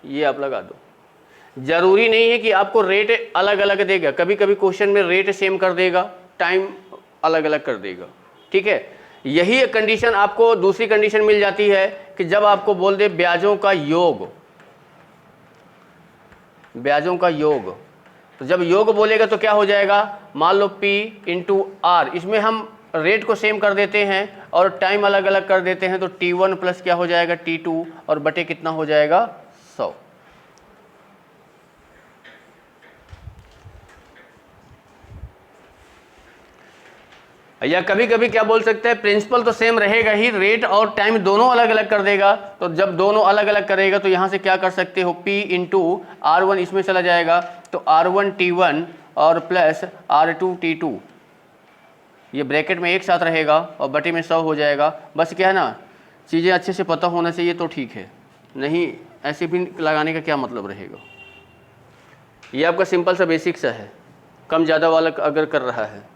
ये आप लगा दो। जरूरी नहीं है कि आपको रेट अलग अलग देगा, कभी कभी क्वेश्चन में रेट सेम कर देगा, टाइम अलग अलग कर देगा। ठीक है, यही कंडीशन आपको दूसरी कंडीशन मिल जाती है कि जब आपको बोल दे ब्याजों का योग, ब्याजों का योग, तो जब योग बोलेगा तो क्या हो जाएगा? मान लो P इंटू R, इसमें हम रेट को सेम कर देते हैं और टाइम अलग अलग कर देते हैं, तो T1 प्लस क्या हो जाएगा? T2 और बटे कितना हो जाएगा? 100। या कभी कभी क्या बोल सकते हैं, प्रिंसिपल तो सेम रहेगा ही, रेट और टाइम दोनों अलग अलग कर देगा। तो जब दोनों अलग अलग करेगा तो यहाँ से क्या कर सकते हो? P इंटू R1 इसमें चला जाएगा, तो R1 T1 और प्लस R2 T2, ये ब्रैकेट में एक साथ रहेगा और बटे में 100 हो जाएगा। बस क्या है ना, चीज़ें अच्छे से पता होना चाहिए तो ठीक है, नहीं ऐसे भी लगाने का क्या मतलब रहेगा। ये आपका सिंपल सा बेसिक सा है, कम ज़्यादा वाला अगर कर रहा है।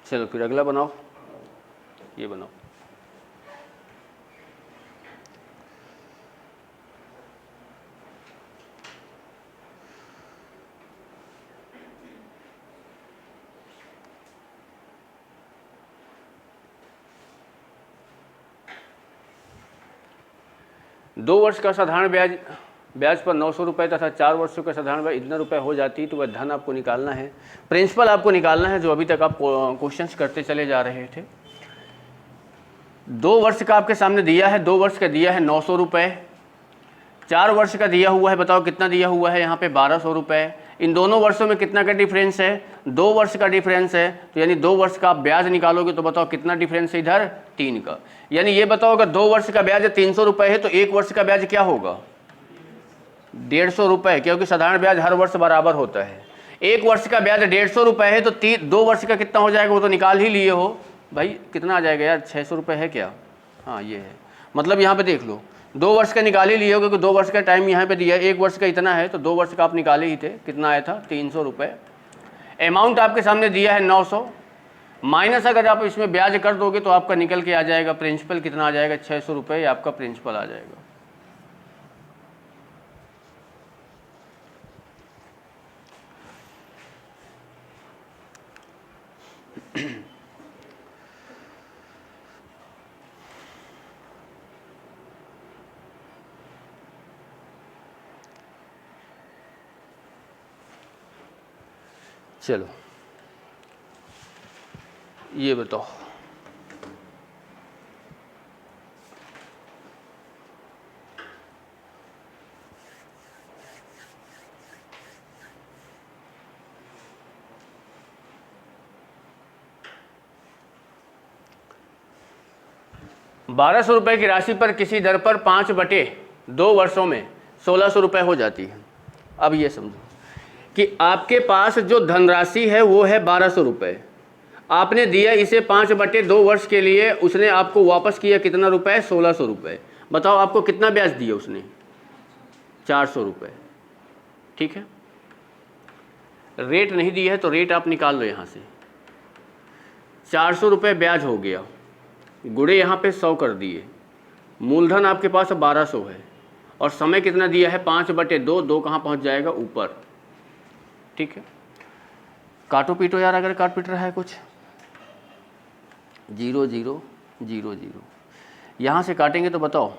चलो फिर अगला बनाओ, ये बनाओ। 2 वर्ष का साधारण ब्याज पर 900 रुपये तथा 4 वर्षों का साधारण ब्याज इतना रुपये हो जाती, तो वह धन आपको निकालना है, प्रिंसिपल आपको निकालना है, जो अभी तक आप क्वेश्चंस करते चले जा रहे थे। 2 वर्ष का आपके सामने दिया है, 2 वर्ष का दिया है 900 रुपये, 4 वर्ष का दिया हुआ है, बताओ कितना दिया हुआ है यहाँ पे 1200 रुपये। इन दोनों वर्षों में कितना का डिफरेंस है, 2 वर्ष का डिफरेंस है, तो यानी 2 वर्ष का आप ब्याज निकालोगे तो बताओ कितना डिफरेंस है इधर, 3 का। यानी ये बताओ अगर 2 वर्ष का ब्याज 300 रुपये है तो 1 वर्ष का ब्याज क्या होगा, 150 रुपये, क्योंकि साधारण ब्याज हर वर्ष बराबर होता है। 1 वर्ष का ब्याज 150 रुपये है तो 2 वर्ष का कितना हो जाएगा, वो तो निकाल ही लिए हो भाई, कितना आ जाएगा यार, 600 रुपये है क्या, हाँ ये है, मतलब यहाँ पे देख लो 2 वर्ष का निकाल ही लिए हो, क्योंकि 2 वर्ष का टाइम यहाँ पे दिया है, 1 वर्ष का इतना है तो 2 वर्ष का आप निकाले ही थे, कितना आया था 300 रुपये। अमाउंट आपके सामने दिया है 900, माइनस अगर आप इसमें ब्याज कर दोगे तो आपका निकल के आ जाएगा प्रिंसिपल, कितना आ जाएगा 600 रुपये, आपका प्रिंसिपल आ जाएगा। चलो ये बताओ, ₹1200 की राशि पर किसी दर पर 5/2 वर्षों में 1600 रुपये हो जाती है। अब ये समझो कि आपके पास जो धनराशि है वो है 1200 रुपये, आपने दिया इसे 5/2 वर्ष के लिए, उसने आपको वापस किया कितना रुपए, 1600 रुपये। बताओ आपको कितना ब्याज दिया उसने, 400 रुपये, ठीक है। रेट नहीं दिया है तो रेट आप निकाल लो यहाँ से, 400 रुपये ब्याज हो गया, गुड़े यहाँ पे 100 कर दिए, मूलधन आपके पास 1200 है, और समय कितना दिया है 5/2, 2 कहाँ पहुँच जाएगा ऊपर, ठीक है। काटो पीटो यार, अगर काट पीट रहा है कुछ, 0 0 0 0, यहाँ से काटेंगे तो बताओ,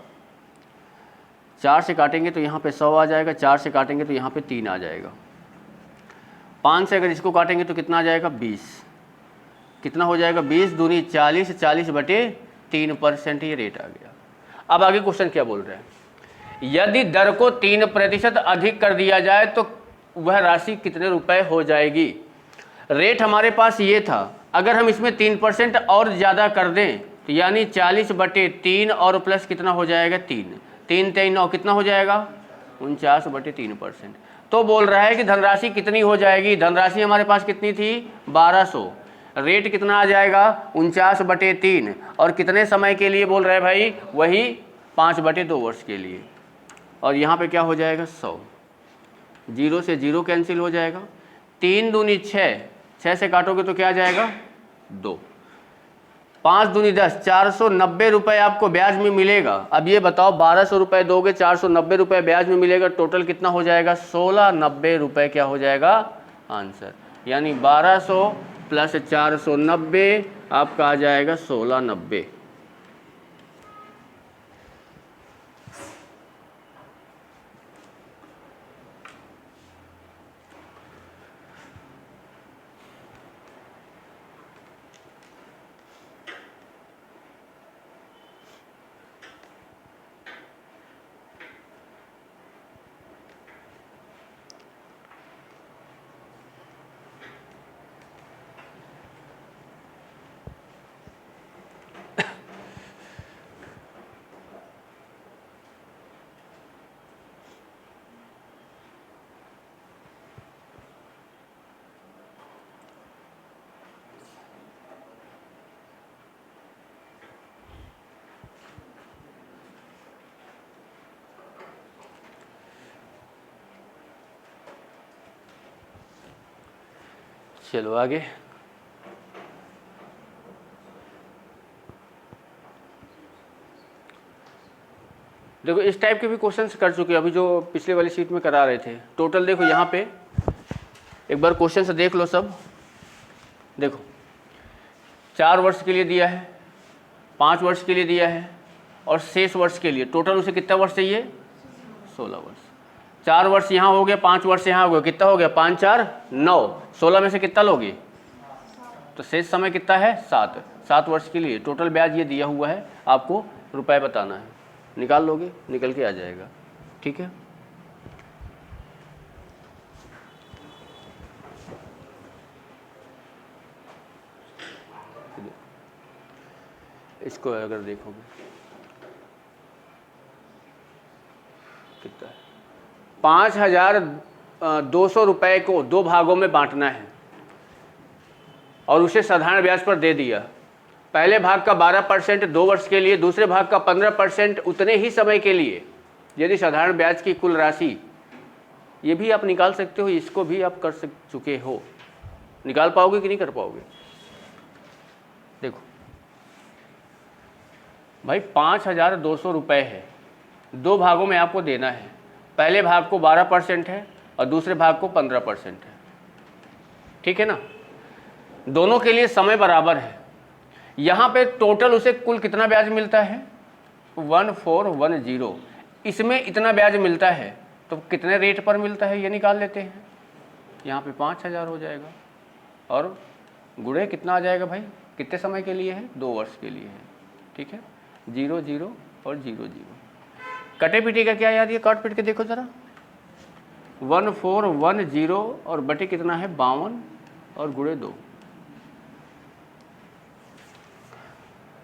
4 से काटेंगे तो यहाँ पे 100 आ जाएगा, 4 से काटेंगे तो यहाँ पे 3 आ जाएगा, 5 से अगर इसको काटेंगे तो कितना आ जाएगा 20, कितना हो जाएगा 20 दूनी 40, 40/3% ये रेट आ गया। अब आगे क्वेश्चन क्या बोल रहे हैं, यदि दर को 3% अधिक कर दिया जाए तो वह राशि कितने रुपए हो जाएगी। रेट हमारे पास ये था, अगर हम इसमें 3% और ज़्यादा कर दें तो यानी 40/3 और प्लस कितना हो जाएगा 3, 3 3 9 कितना हो जाएगा 49/3%। तो बोल रहा है कि धनराशि कितनी हो जाएगी, धनराशि हमारे पास कितनी थी 1200, रेट कितना आ जाएगा 49/3, और कितने समय के लिए बोल रहे हैं भाई, वही 5/2 वर्ष के लिए, और यहाँ पे क्या हो जाएगा 100, 0 से 0 कैंसिल हो जाएगा, 3 दूनी 6, 6 से काटोगे तो क्या आ जाएगा 2, 5 दूनी 10, 490 रुपये आपको ब्याज में मिलेगा। अब ये बताओ 1200 रुपये दोगे, 490 रुपये ब्याज में मिलेगा, टोटल कितना हो जाएगा 1690 रुपये, क्या हो जाएगा आंसर, यानी 1200 प्लस 490 आपका आ जाएगा 1690। चलो आगे, देखो इस टाइप के भी क्वेश्चंस कर चुके हैं अभी, जो पिछले वाली शीट में करा रहे थे। टोटल देखो यहाँ पे एक बार क्वेश्चन से देख लो सब, देखो 4 वर्ष के लिए दिया है, 5 वर्ष के लिए दिया है, और शेष वर्ष के लिए टोटल उसे कितना वर्ष चाहिए? 16 वर्ष। 4 वर्ष यहाँ हो गया, 5 वर्ष यहाँ हो गया, कितना हो गया? 5 4 9, 16 में से कितना लोगे? तो शेष समय कितना है? 7 वर्ष के लिए टोटल ब्याज ये दिया हुआ है, आपको रुपए बताना है, निकाल लोगे, निकल के आ जाएगा। ठीक है, इसको अगर देखोगे कितना है, 5,200 रुपए को 2 भागों में बांटना है और उसे साधारण ब्याज पर दे दिया। पहले भाग का 12% 2 वर्ष के लिए, दूसरे भाग का 15% उतने ही समय के लिए। यदि साधारण ब्याज की कुल राशि, ये भी आप निकाल सकते हो, इसको भी आप कर चुके हो, निकाल पाओगे कि नहीं कर पाओगे? देखो भाई 5,200 रुपये है, 2 भागों में आपको देना है। पहले भाग को 12% है और दूसरे भाग को 15% है। ठीक है ना, दोनों के लिए समय बराबर है। यहाँ पे टोटल उसे कुल कितना ब्याज मिलता है? 1410। इसमें इतना ब्याज मिलता है तो कितने रेट पर मिलता है ये निकाल लेते हैं। यहाँ पे 5,000 हो जाएगा और गुणे कितना आ जाएगा भाई? कितने समय के लिए है? 2 वर्ष के लिए है। ठीक है, 0 0 और 0 0। कटे पीटे का क्या याद? ये काट पीट के देखो जरा, 1410 और बटे कितना है? 52 और गुणे 2।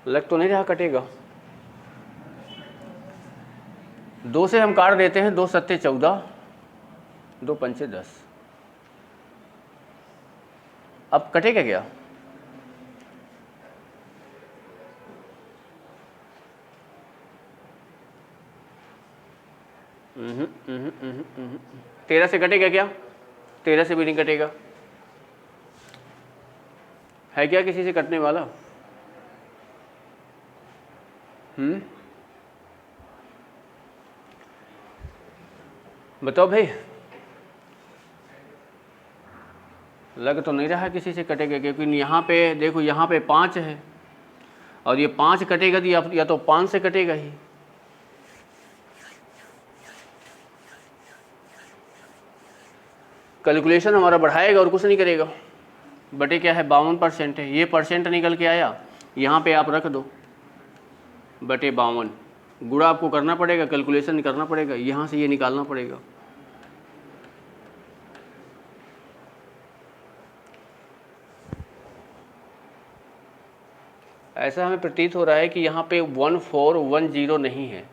लग तो नहीं रहा कटेगा? 2 से हम काट देते हैं, 2 सत्ते 14, 2 पंचे 10। अब कटेगा क्या? हम्म 13 से कटेगा क्या? 13 से भी नहीं कटेगा। है क्या किसी से कटने वाला? बताओ भाई, लग तो नहीं रहा किसी से कटेगा, क्योंकि यहाँ पे देखो, यहाँ पे 5 है और ये 5 कटेगा तो या तो 5 से कटेगा ही। कैलकुलेशन हमारा बढ़ाएगा और कुछ नहीं करेगा। बटे क्या है? 52% है, ये परसेंट निकल के आया, यहाँ पे आप रख दो बटे 52। गुणा आपको करना पड़ेगा, कैलकुलेशन करना पड़ेगा, यहाँ से ये निकालना पड़ेगा। ऐसा हमें प्रतीत हो रहा है कि यहाँ पे 1410 नहीं है,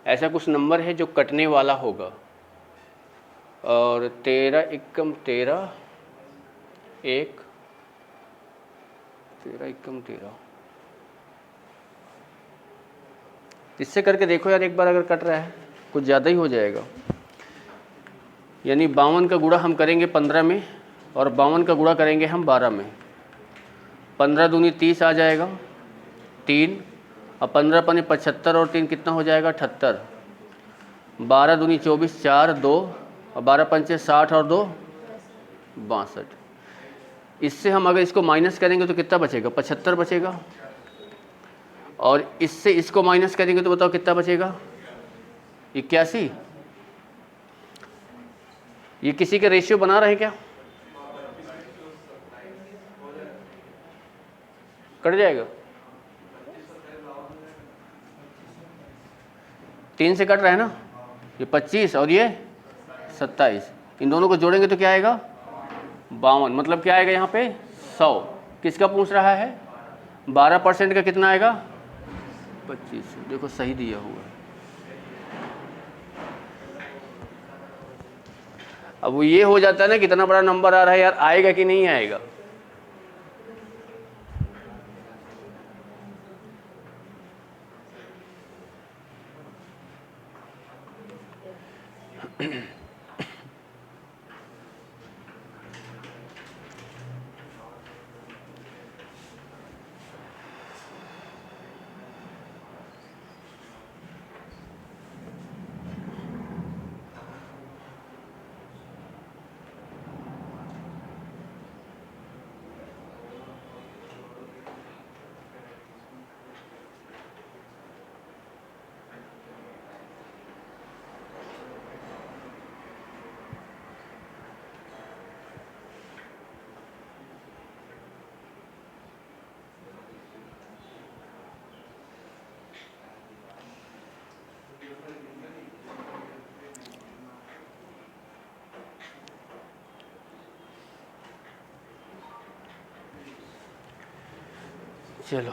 ऐसा कुछ नंबर है जो कटने वाला होगा। और 13 एकम 13, 1 13 एकम 13, इससे करके देखो यार एक बार, अगर कट रहा है कुछ ज़्यादा ही हो जाएगा। यानी 52 का गुणा हम करेंगे 15 में और 52 का गुणा करेंगे हम 12 में। 15 दूनी 30 आ जाएगा, 3 और 15 पने 75 और 3 कितना हो जाएगा? 78। 12 दूनी 24, 4 2 और 12 पंचे 60 और 2 62। इससे हम अगर इसको माइनस करेंगे तो कितना बचेगा? 75 बचेगा। और इससे इसको माइनस करेंगे तो बताओ कितना बचेगा? 81। ये किसी के रेशियो बना रहे हैं क्या? कट जाएगा, 3 से कट रहा है ना, ये 25 और ये 27, इन दोनों को जोड़ेंगे तो क्या आएगा? 52। मतलब क्या आएगा यहाँ पे? 100। किसका पूछ रहा है? 12% का कितना आएगा? 25। देखो सही दिया हुआ है। अब वो ये हो जाता है ना, कितना बड़ा नंबर आ रहा है यार, आएगा कि नहीं आएगा? चलो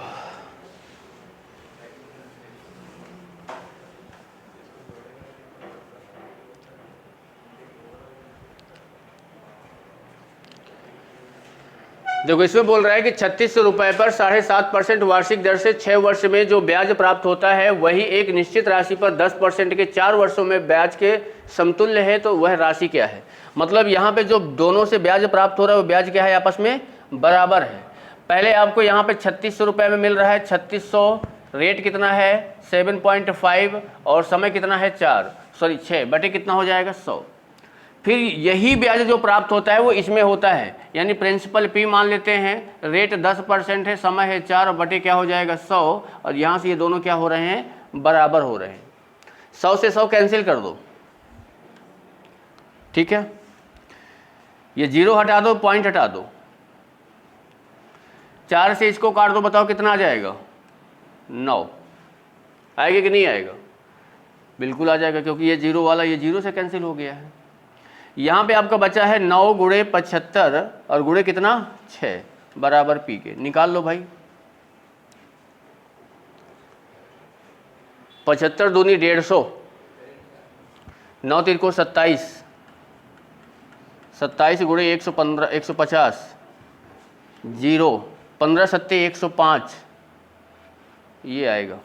देखो, इसमें बोल रहा है कि 3600 रुपये पर 7.5% वार्षिक दर से 6 वर्ष में जो ब्याज प्राप्त होता है वही एक निश्चित राशि पर 10% के 4 वर्षों में ब्याज के समतुल्य है, तो वह राशि क्या है। मतलब यहाँ पे जो दोनों से ब्याज प्राप्त हो रहा है वो ब्याज क्या है, आपस में बराबर है। पहले आपको यहाँ पे 3600 रुपये में मिल रहा है, 3600 रेट कितना है 7.5 और समय कितना है 6 बटे कितना हो जाएगा 100। फिर यही ब्याज जो प्राप्त होता है वो इसमें होता है, यानी प्रिंसिपल P मान लेते हैं, रेट 10% है, समय है 4 और बटे क्या हो जाएगा 100, और यहाँ से ये दोनों क्या हो रहे हैं, बराबर हो रहे हैं। 100 से 100 कैंसिल कर दो, ठीक है। ये 0 हटा दो, पॉइंट हटा दो, 4 से इसको काट दो, बताओ कितना आ जाएगा 9। आएगा कि नहीं आएगा, बिल्कुल आ जाएगा, क्योंकि ये 0 वाला ये 0 से कैंसिल हो गया है। यहाँ पे आपका बचा है 9 गुणे 75 और गुणे कितना 6 बराबर P के, निकाल लो भाई। 75 दूनी 150, 9 3 को 27, 27 गुणे 115 150, 0 15 7 105, ये आएगा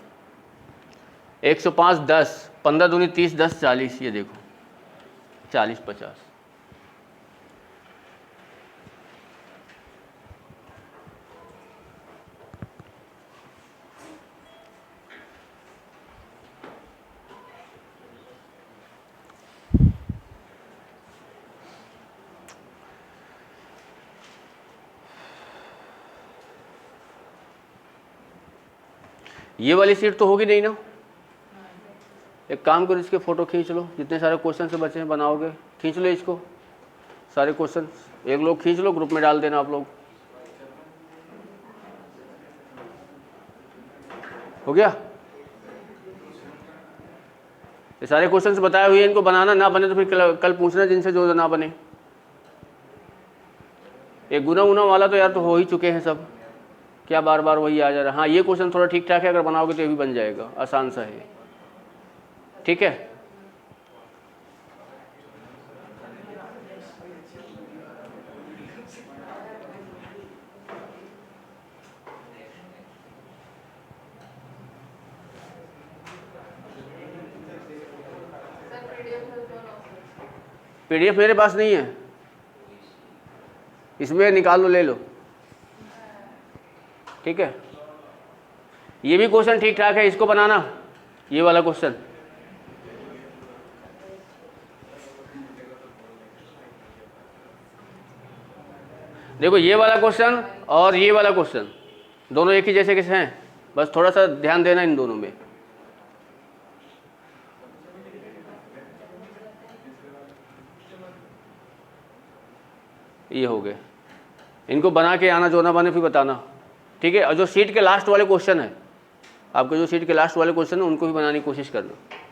105 10, 15 दूनी 30 10 40, ये देखो 40 50। ये वाली सीट तो होगी नहीं ना, एक काम करो इसके फ़ोटो खींच लो, जितने सारे क्वेश्चन से बचे हैं बनाओगे, खींच लो इसको सारे क्वेश्चन, एक लोग खींच लो, ग्रुप में डाल देना आप लोग। हो गया, ये सारे क्वेश्चन बताए हुए हैं, इनको बनाना, ना बने तो फिर कल पूछना जिनसे जो ना बने। एक गुना उना वाला तो यार तो हो ही चुके हैं सब, क्या बार बार वही आ जा रहा है। हाँ ये क्वेश्चन थोड़ा ठीक ठाक है, अगर बनाओगे तो ये भी बन जाएगा, आसान सा है, ठीक है। PDF मेरे पास नहीं है, इसमें निकाल लो, ले लो, ठीक है। ये भी क्वेश्चन ठीक ठाक है, इसको बनाना, ये वाला क्वेश्चन। देखो ये वाला क्वेश्चन और ये वाला क्वेश्चन दोनों एक ही जैसे कैसे हैं, बस थोड़ा सा ध्यान देना इन दोनों में। ये हो गए, इनको बना के आना, जो ना बने फिर बताना, ठीक है। और जो सीट के लास्ट वाले क्वेश्चन है, आपके जो सीट के लास्ट वाले क्वेश्चन है उनको भी बनाने की कोशिश करना।